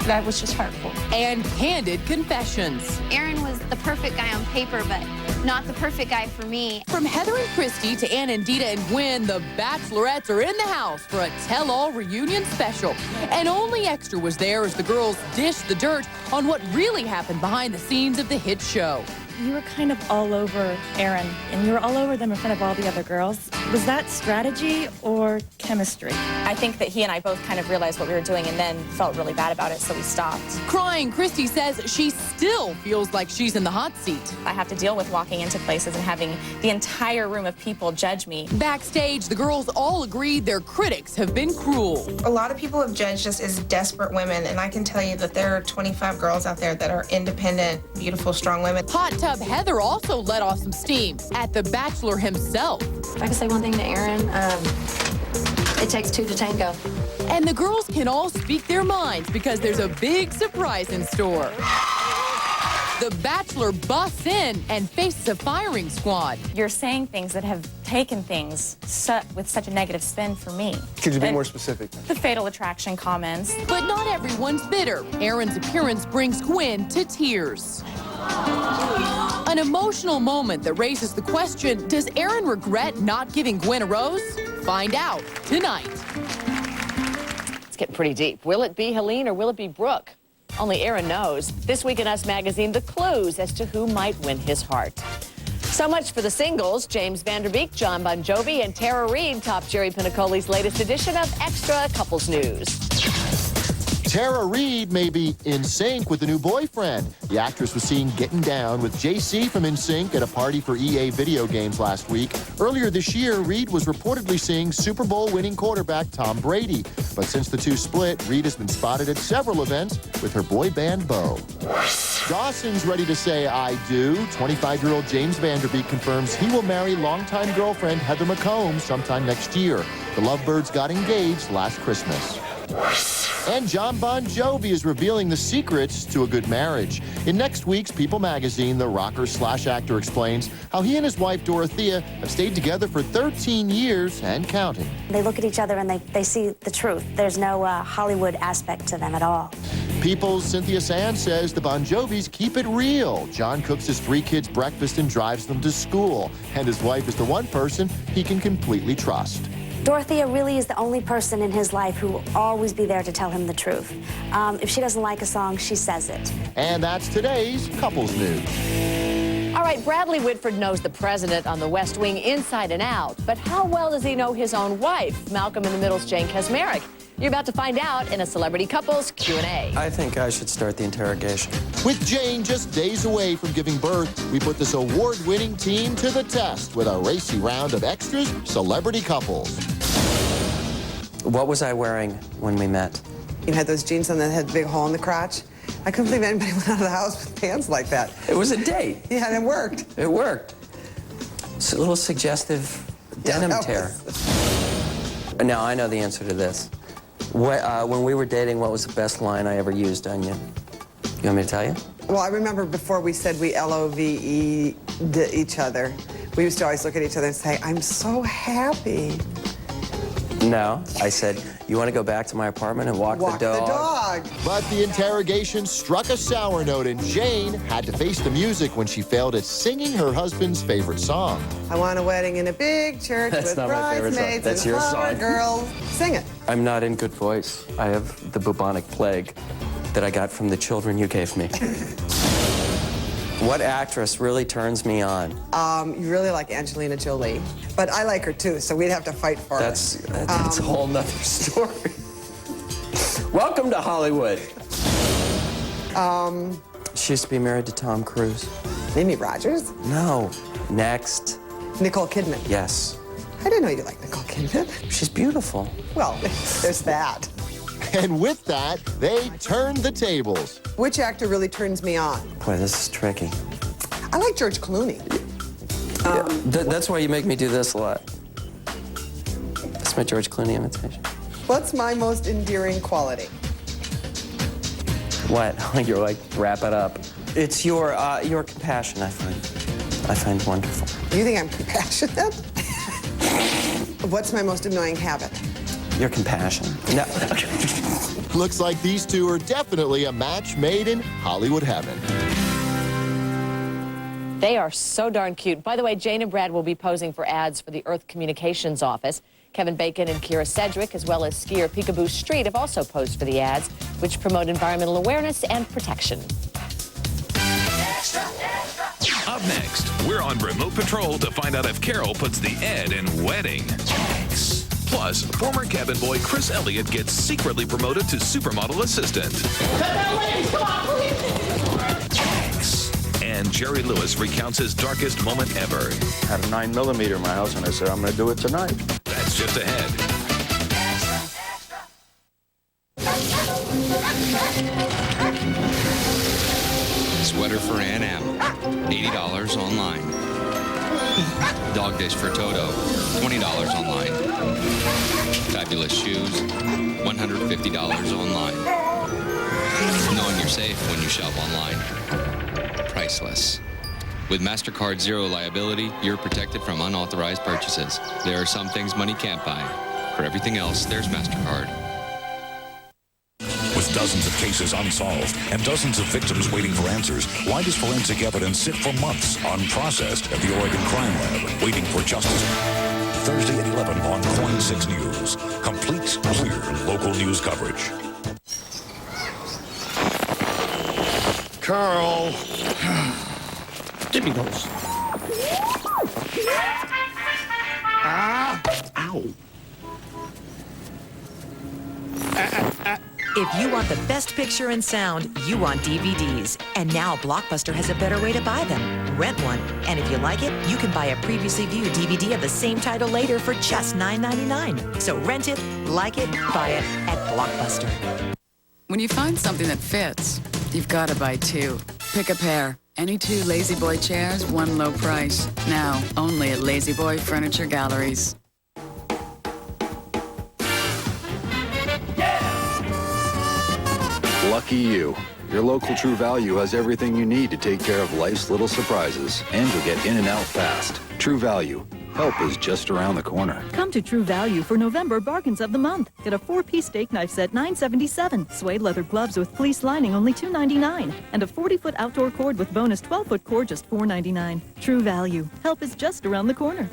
That was just hurtful. And candid confessions. Aaron was the perfect guy on paper, but not the perfect guy for me. From Heather and Christy to Ann and Dita and Gwen, the Bachelorettes are in the house for a tell-all reunion special. And Only Extra was there as the girls dished the dirt on what really happened behind the scenes of the hit show. You were kind of all over Aaron, and you were all over them in front of all the other girls. Was that strategy or chemistry? I think that he and I both kind of realized what we were doing and then felt really bad about it, so we stopped. Crying, Christy says she still feels like she's in the hot seat. I have to deal with walking into places and having the entire room of people judge me. Backstage, the girls all agreed their critics have been cruel. A lot of people have judged us as desperate women, and I can tell you that there are 25 girls out there that are independent, beautiful, strong women. Hot Tub Heather also let off some steam at the Bachelor himself. If I could say one thing to Aaron, it takes 2 to tango. And the girls can all speak their minds because there's a big surprise in store. The Bachelor busts in and faces a firing squad. You're saying things that have taken things with such a negative spin for me. Could you be more specific? The fatal attraction comments. But not everyone's bitter. Aaron's appearance brings Gwen to tears. An emotional moment that raises the question, does Aaron regret not giving Gwen a rose? Find out tonight. It's getting pretty deep. Will it be Helene or will it be Brooke? Only Aaron knows. This week in Us Magazine, the clues as to who might win his heart. So much for the singles. James Van Der Beek, John Bon Jovi, and Tara Reid top Jerry Pinicoli's latest edition of Extra Couples News. Tara Reid may be in sync with a new boyfriend. The actress was seen getting down with JC from NSYNC at a party for EA video games last week. Earlier this year, Reid was reportedly seeing Super Bowl winning quarterback Tom Brady. But since the two split, Reid has been spotted at several events with her boy band beau. Dawson's ready to say I do. 25-year-old James Van Der Beek confirms he will marry longtime girlfriend Heather McComb sometime next year. The lovebirds got engaged last Christmas. And John Bon Jovi is revealing the secrets to a good marriage. In next week's People magazine, the rocker/actor explains how he and his wife Dorothea have stayed together for 13 years and counting. They look at each other and they see the truth. There's no Hollywood aspect to them at all. People's Cynthia Sands says the Bon Jovis keep it real. John cooks his 3 kids breakfast and drives them to school. And his wife is the one person he can completely trust. Dorothea really is the only person in his life who will always be there to tell him the truth. If she doesn't like a song, she says it. And that's today's Couples News. All right, Bradley Whitford knows the president on the West Wing inside and out. But how well does he know his own wife, Malcolm in the Middle's Jane Kaczmarek? You're about to find out in a Celebrity Couples Q&A. I think I should start the interrogation. With Jane just days away from giving birth, we put this award-winning team to the test with a racy round of Extras Celebrity Couples. What was I wearing when we met? You had those jeans on that had a big hole in the crotch. I couldn't believe anybody went out of the house with pants like that. It was a date. Yeah, and it worked. It worked. It's a little suggestive denim tear. Now, I know the answer to this. When we were dating, what was the best line I ever used on you? You want me to tell you? Well, I remember before we said we LOVE'd each other, we used to always look at each other and say, I'm so happy. No, I said, you want to go back to my apartment and walk the dog? But the interrogation struck a sour note, and Jane had to face the music when she failed at singing her husband's favorite song. I want a wedding in a big church with bridesmaids and flower girls. Sing it. I'm not in good voice. I have the bubonic plague that I got from the children you gave me. What actress really turns me on? You really like Angelina Jolie. But I like her too, so we'd have to fight for her. That's a whole nother story. Welcome to Hollywood. She used to be married to Tom Cruise. Mimi Rogers? No. Next. Nicole Kidman? Yes. I didn't know you liked Nicole Kidman. She's beautiful. Well, there's that. And with that, they turned the tables. Which actor really turns me on? Boy, this is tricky. I like George Clooney. That's why you make me do this a lot. That's my George Clooney imitation. What's my most endearing quality? What? You're like, wrap it up. It's your compassion, I find wonderful. You think I'm compassionate? What's my most annoying habit? Your compassion. No. Looks like these two are definitely a match made in Hollywood heaven. They are so darn cute. By the way, Jane and Brad will be posing for ads for the Earth Communications office. Kevin Bacon and Kira Sedgwick, as well as skier Peekaboo Street, have also posed for the ads, which promote environmental awareness and protection. Up next, we're on remote patrol to find out if Carol puts the ed in wedding. Plus, former cabin boy Chris Elliott gets secretly promoted to supermodel assistant. And Jerry Lewis recounts his darkest moment ever. Had a 9mm in my house, and I said, I'm going to do it tonight. That's just ahead. Sweater for Ann M, $80 online. Dog dish for Toto, $20 online. Fabulous shoes, $150 online. Knowing you're safe when you shop online. Priceless. With MasterCard Zero Liability, you're protected from unauthorized purchases. There are some things money can't buy. For everything else, there's MasterCard. With dozens of cases unsolved and dozens of victims waiting for answers, why does forensic evidence sit for months unprocessed at the Oregon Crime Lab, waiting for justice? Thursday at 11 on KOIN 6 News. Complete, clear local news coverage. Carl. Give me those. Ah! Ow. If you want the best picture and sound, you want DVDs. And now Blockbuster has a better way to buy them. Rent one. And if you like it, you can buy a previously viewed DVD of the same title later for just $9.99. So rent it, like it, buy it at Blockbuster. When you find something that fits, you've got to buy two. Pick a pair. Any two Lazy Boy chairs, one low price. Now, only at Lazy Boy Furniture Galleries. Lucky you. Your local True Value has everything you need to take care of life's little surprises, and you'll get in and out fast. True Value. Help is just around the corner. Come to True Value for November bargains of the month. Get a 4-piece steak knife set, $9.77. Suede leather gloves with fleece lining, only $2.99. And a 40-foot outdoor cord with bonus 12-foot cord, just $4.99. True Value. Help is just around the corner.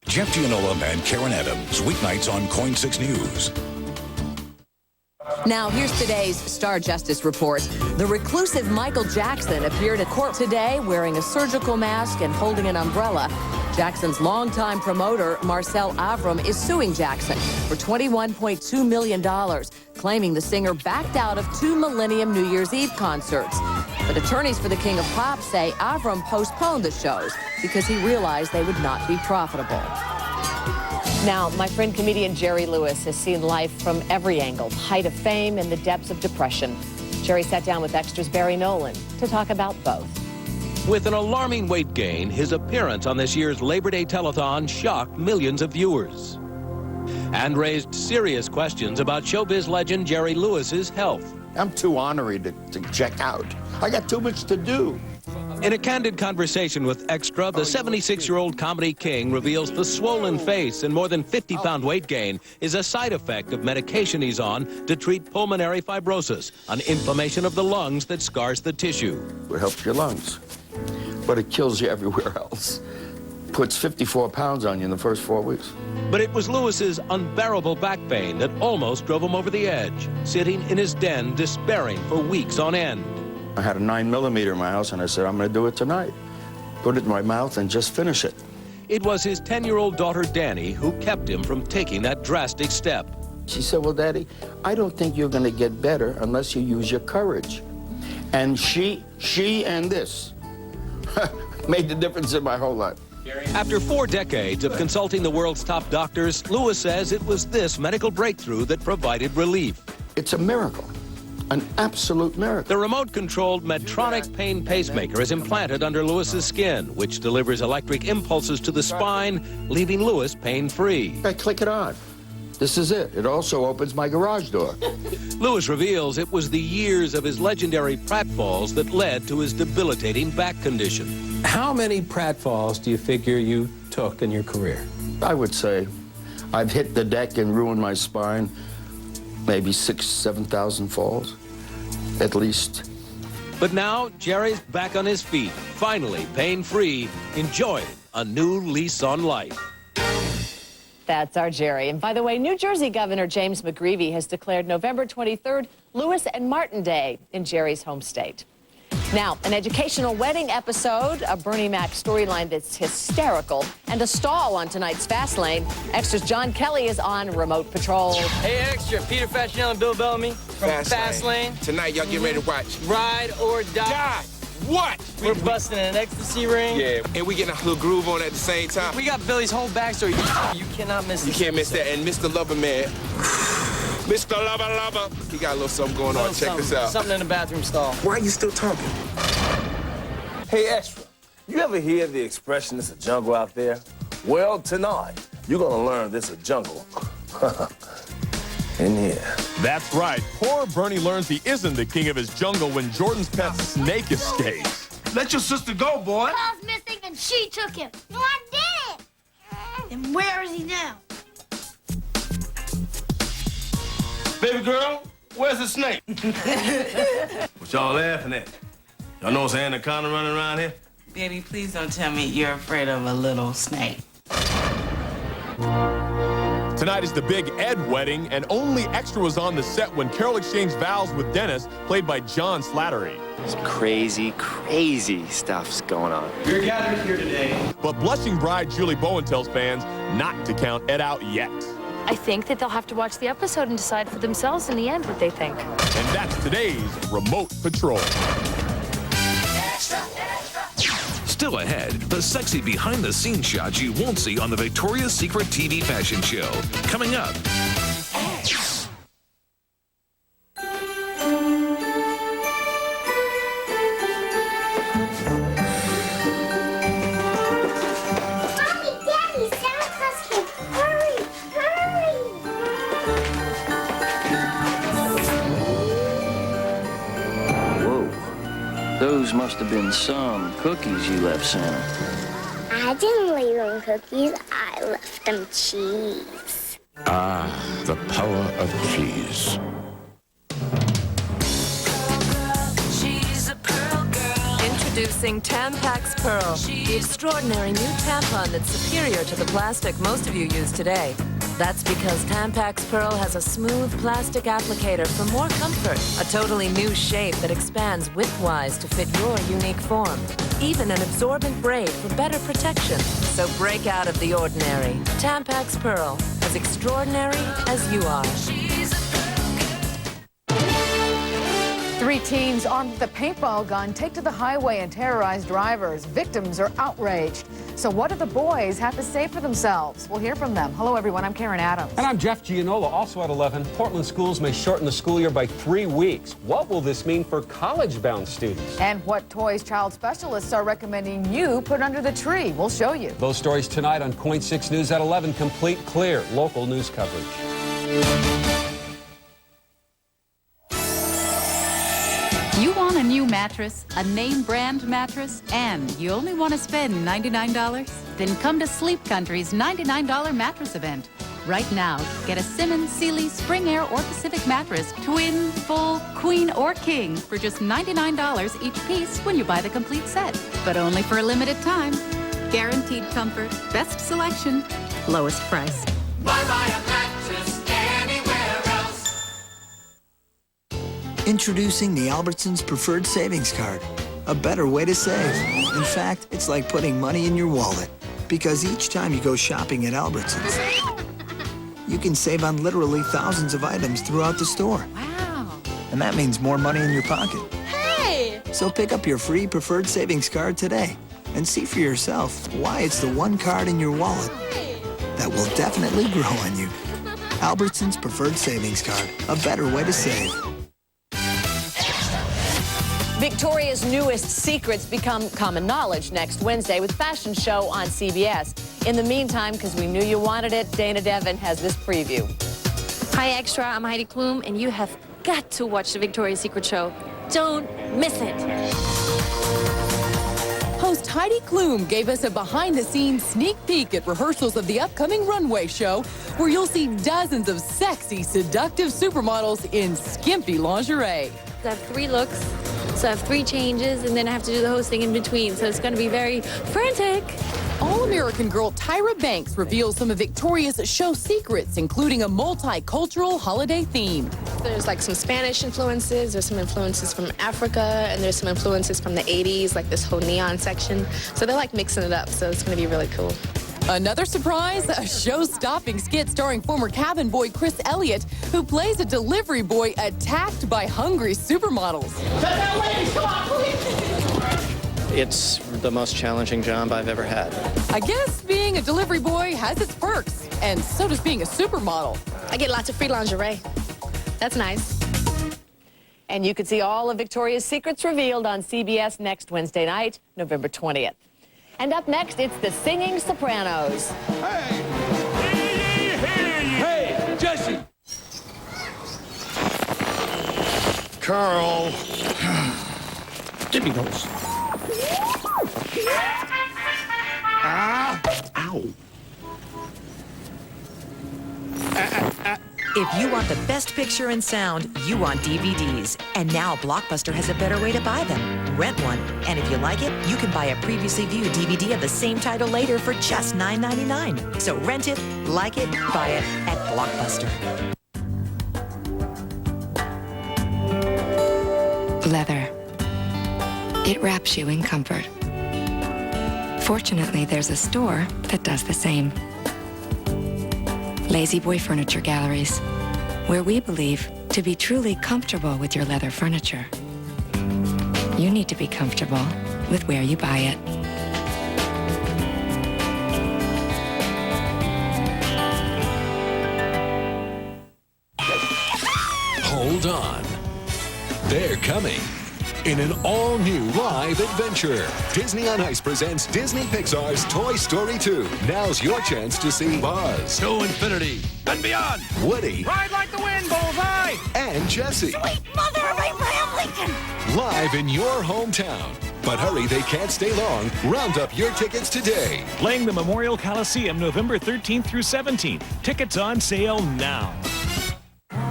Jeff Gianola and Karen Adams, weeknights on KOIN 6 News. Now, here's today's Star Justice Report. The reclusive Michael Jackson appeared at court today wearing a surgical mask and holding an umbrella. Jackson's longtime promoter, Marcel Avram, is suing Jackson for $21.2 million, claiming the singer backed out of 2 Millennium New Year's Eve concerts. But attorneys for the King of Pop say Avram postponed the shows because he realized they would not be profitable. Now, my friend comedian Jerry Lewis has seen life from every angle, the height of fame and the depths of depression. Jerry sat down with Extra's Barry Nolan to talk about both. With an alarming weight gain, his appearance on this year's Labor Day telethon shocked millions of viewers and raised serious questions about showbiz legend Jerry Lewis's health. I'm too ornery to check out. I got too much to do. In a candid conversation with Extra, the 76-year-old comedy king reveals the swollen face and more than 50-pound weight gain is a side effect of medication he's on to treat pulmonary fibrosis, an inflammation of the lungs that scars the tissue. It helps your lungs, but it kills you everywhere else. Puts 54 pounds on you in the first 4 weeks. But it was Lewis's unbearable back pain that almost drove him over the edge, sitting in his den despairing for weeks on end. I had a 9mm in my house, and I said, I'm going to do it tonight. Put it in my mouth and just finish it. It was his 10-year-old daughter, Danny, who kept him from taking that drastic step. She said, well, Daddy, I don't think you're going to get better unless you use your courage. And she and this made the difference in my whole life. After 4 decades of consulting the world's top doctors, Lewis says it was this medical breakthrough that provided relief. It's a miracle. An absolute miracle. The remote-controlled Medtronic pain pacemaker is implanted under Lewis's skin, which delivers electric impulses to the spine, leaving Lewis pain-free. I click it on. This is it. It also opens my garage door. Lewis reveals it was the years of his legendary pratfalls that led to his debilitating back condition. How many pratfalls do you figure you took in your career? I would say I've hit the deck and ruined my spine. Maybe 6,000, 7,000 falls, at least. But now, Jerry's back on his feet, finally pain-free, enjoying a new lease on life. That's our Jerry. And by the way, New Jersey Governor James McGreevey has declared November 23rd Lewis and Martin Day in Jerry's home state. Now, an educational wedding episode, a Bernie Mac storyline that's hysterical, and a stall on tonight's Fast Lane. Extra's John Kelly is on Remote Patrol. Hey, Extra, Peter Facinelli and Bill Bellamy from Fast Lane. Tonight, y'all get ready to watch Ride or Die. Die! What? We're busting an ecstasy ring. Yeah, and we getting a little groove on at the same time. We got Billy's whole backstory. You cannot miss this. You can't miss that. And Mr. Loverman, Mr. Lover, he got a little something going on. Check this out. Something in the bathroom stall. Why are you still talking? Hey, Extra, you ever hear the expression, it's a jungle out there? Well, tonight, you're gonna learn this a jungle in here. That's right. Poor Bernie learns he isn't the king of his jungle when Jordan's pet snake escapes. Let your sister go, boy. Paul's missing and she took him. No, I didn't. And where is he now? Baby girl, where's the snake? What y'all laughing at? Y'all know it's an anaconda running around here? Daddy, please don't tell me you're afraid of a little snake. Tonight is the Big Ed wedding, and only Extra was on the set when Carol exchanged vows with Dennis, played by John Slattery. Some crazy, crazy stuff's going on. We're gathered here today. But blushing bride Julie Bowen tells fans not to count Ed out yet. I think that they'll have to watch the episode and decide for themselves in the end what they think. And that's today's Remote Patrol. Still ahead, the sexy behind-the-scenes shots you won't see on the Victoria's Secret TV fashion show. Coming up. Mommy, Daddy, Santa Claus came. Hurry, hurry. Whoa. Those must have been some cookies you left Santa. I didn't leave them cookies. I left them cheese. Ah, the power of cheese. Introducing Tampax Pearl, the extraordinary new tampon that's superior to the plastic most of you use today. That's because Tampax Pearl has a smooth plastic applicator for more comfort, a totally new shape that expands widthwise to fit your unique form, even an absorbent braid for better protection. So break out of the ordinary. Tampax Pearl, as extraordinary as you are. Three teens armed with a paintball gun take to the highway and terrorize drivers. Victims are outraged. So what do the boys have to say for themselves? We'll hear from them. Hello, everyone. I'm Karen Adams. And I'm Jeff Gianola. Also at 11, Portland schools may shorten the school year by 3 weeks. What will this mean for college-bound students? And what toys child specialists are recommending you put under the tree. We'll show you. Those stories tonight on KOIN 6 News at 11. Complete, clear, local news coverage. You want a new mattress, a name brand mattress, and you only want to spend $99? Then come to Sleep Country's $99 mattress event. Right now, get a Simmons, Sealy, Spring Air, or Pacific mattress, twin, full, queen, or king for just $99 each piece when you buy the complete set. But only for a limited time. Guaranteed comfort, best selection, lowest price. Why buy a mattress anywhere else? Introducing the Albertsons Preferred Savings Card. A better way to save. In fact, it's like putting money in your wallet. Because each time you go shopping at Albertsons, you can save on literally thousands of items throughout the store. Wow. And that means more money in your pocket. Hey! So pick up your free Preferred Savings Card today and see for yourself why it's the one card in your wallet that will definitely grow on you. Albertsons Preferred Savings Card. A better way to save. Victoria's newest secrets become common knowledge next Wednesday with Fashion Show on CBS. In the meantime, because we knew you wanted it, Dana Devin has this preview. Hi, Extra. I'm Heidi Klum, and you have got to watch the Victoria's Secret show. Don't miss it. Host Heidi Klum gave us a behind-the-scenes sneak peek at rehearsals of the upcoming runway show, where you'll see dozens of sexy, seductive supermodels in skimpy lingerie. I have 3 looks, so I have 3 changes, and then I have to do the hosting in between, so it's going to be very frantic. All-American girl Tyra Banks reveals some of Victoria's show secrets, including a multicultural holiday theme. There's like some Spanish influences, there's some influences from Africa, and there's some influences from the 80s, like this whole neon section. So they're like mixing it up, so it's going to be really cool. Another surprise, a show-stopping skit starring former cabin boy Chris Elliott, who plays a delivery boy attacked by hungry supermodels. It's the most challenging job I've ever had. I guess being a delivery boy has its perks, and so does being a supermodel. I get lots of free lingerie. That's nice. And you can see all of Victoria's secrets revealed on CBS next Wednesday night, November 20th. And up next, it's the Singing Sopranos. Hey, Jesse! Carl. Give me those. Ah! Ow. If you want the best picture and sound, you want DVDs. And now Blockbuster has a better way to buy them. Rent one. And if you like it, you can buy a previously viewed DVD of the same title later for just $9.99. So rent it, like it, buy it at Blockbuster. Leather. It wraps you in comfort. Fortunately, there's a store that does the same. Lazy Boy Furniture Galleries, where we believe to be truly comfortable with your leather furniture, you need to be comfortable with where you buy it. Hold on. They're coming. In an all-new live adventure, Disney on Ice presents Disney Pixar's Toy Story 2. Now's your chance to see Buzz. To infinity and beyond. Woody. Ride like the wind, Bullseye. And Jessie. Sweet mother of Abraham Lincoln. Live in your hometown. But hurry, they can't stay long. Round up your tickets today. Playing the Memorial Coliseum November 13th through 17th. Tickets on sale now.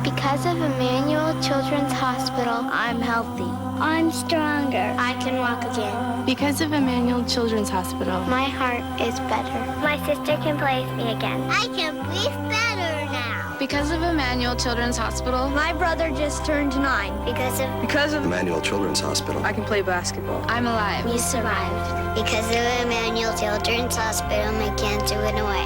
Because of Emmanuel Children's Hospital, I'm healthy. I'm stronger. I can walk again. Because of Emmanuel Children's Hospital, My heart is better. My sister can play with me again. I can breathe better now. because of Emmanuel Children's Hospital, My brother just turned 9. Because of Emmanuel Children's Hospital. I can play basketball. I'm alive. We survived. Because of Emmanuel Children's Hospital, my cancer went away.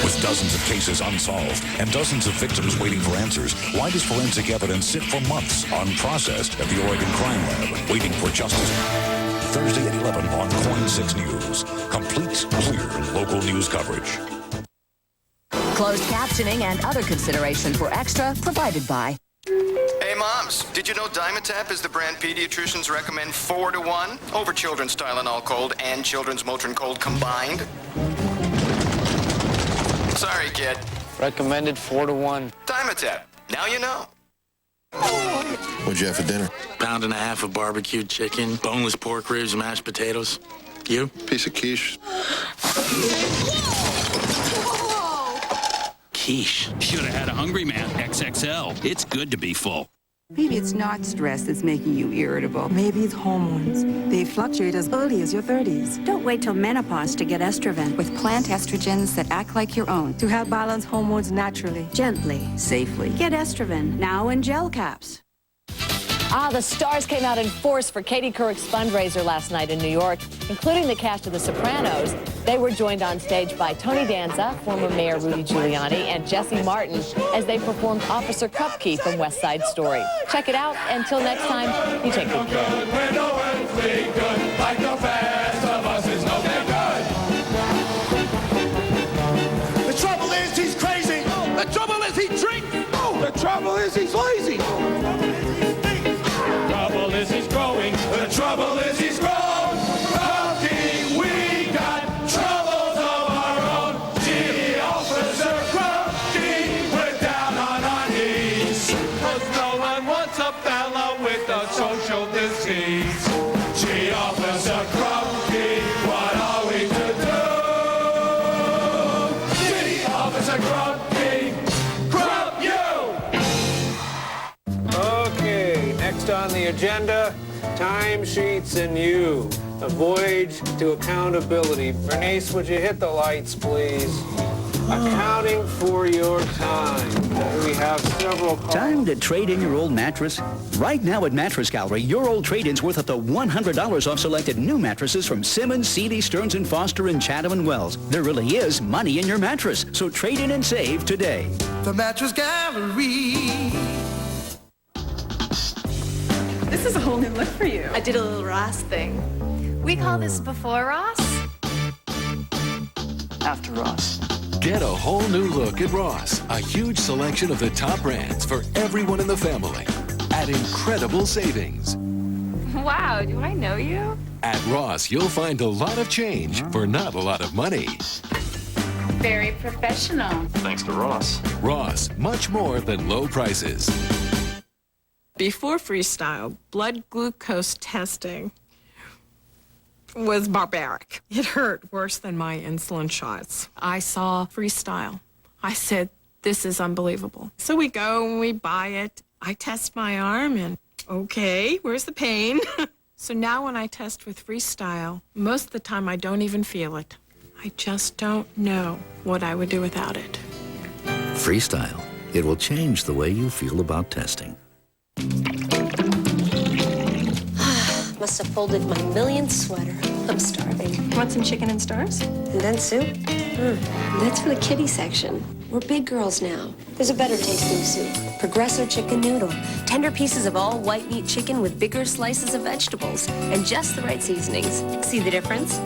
With dozens of cases unsolved and dozens of victims waiting for answers, why does forensic evidence sit for months unprocessed at the Oregon Crime Lab, waiting for justice? Thursday at 11 on KOIN 6 News. Complete, clear local news coverage. Closed captioning and other considerations were extra provided by. Hey moms, did you know Dimetapp is the brand pediatricians recommend 4-to-1 over children's Tylenol Cold and children's Motrin Cold combined? Sorry, kid. Recommended 4-to-1. Dimetapp. Now you know. What'd you have for dinner? Pound and a half of barbecued chicken, boneless pork ribs, mashed potatoes. You? Piece of quiche. Quiche. Should have had a Hungry Man XXL. It's good to be full. Maybe it's not stress that's making you irritable. Maybe it's hormones. They fluctuate as early as your 30s. Don't wait till menopause to get Estroven. With plant estrogens that act like your own. To help balance hormones naturally, Gently. safely. Get Estroven, now in gel caps. The stars came out in force for Katie Couric's fundraiser last night in New York, including the cast of The Sopranos. They were joined on stage by Tony Danza, former Mayor Rudy Giuliani, and Jesse Martin as they performed Officer Krupke from West Side Story. Check it out. Until next time, you take good care. The trouble is he's crazy. The trouble is he drinks. The trouble is he's lazy. Trouble is he's growing. The trouble is he's grown. Grumpy, we got troubles of our own. Gee, Officer Grumpy, we're down on our knees. 'Cause no one wants a fella with a social disease. Gee, Officer Grumpy, what are we to do? Gee, Officer Grumpy, grump you! Okay, next on the agenda, timesheets and you. A voyage to accountability. Bernice, would you hit the lights, please? Accounting for your time. We have several calls. Time to trade in your old mattress? Right now at Mattress Gallery, your old trade-in's worth up to $100 off selected new mattresses from Simmons, Sealy, Stearns & Foster, and Chatham & Wells. There really is money in your mattress, so trade in and save today. The Mattress Gallery. This is a whole new look for you. I did a little Ross thing. We call this before Ross? After Ross. Get a whole new look at Ross. A huge selection of the top brands for everyone in the family at incredible savings. Wow, do I know you? At Ross, you'll find a lot of change for not a lot of money. Very professional. Thanks to Ross. Ross, much more than low prices. Before Freestyle, blood glucose testing was barbaric. It hurt worse than my insulin shots. I saw Freestyle. I said, this is unbelievable. So we go and we buy it. I test my arm and, okay, where's the pain? So now when I test with Freestyle, most of the time I don't even feel it. I just don't know what I would do without it. Freestyle. It will change the way you feel about testing. Must have folded my millionth sweater. I'm starving. Want some chicken and stars? And then soup? That's for the kiddie section. We're big girls now. There's a better tasting soup. Progresso chicken noodle. Tender pieces of all white meat chicken with bigger slices of vegetables and just the right seasonings. See the difference?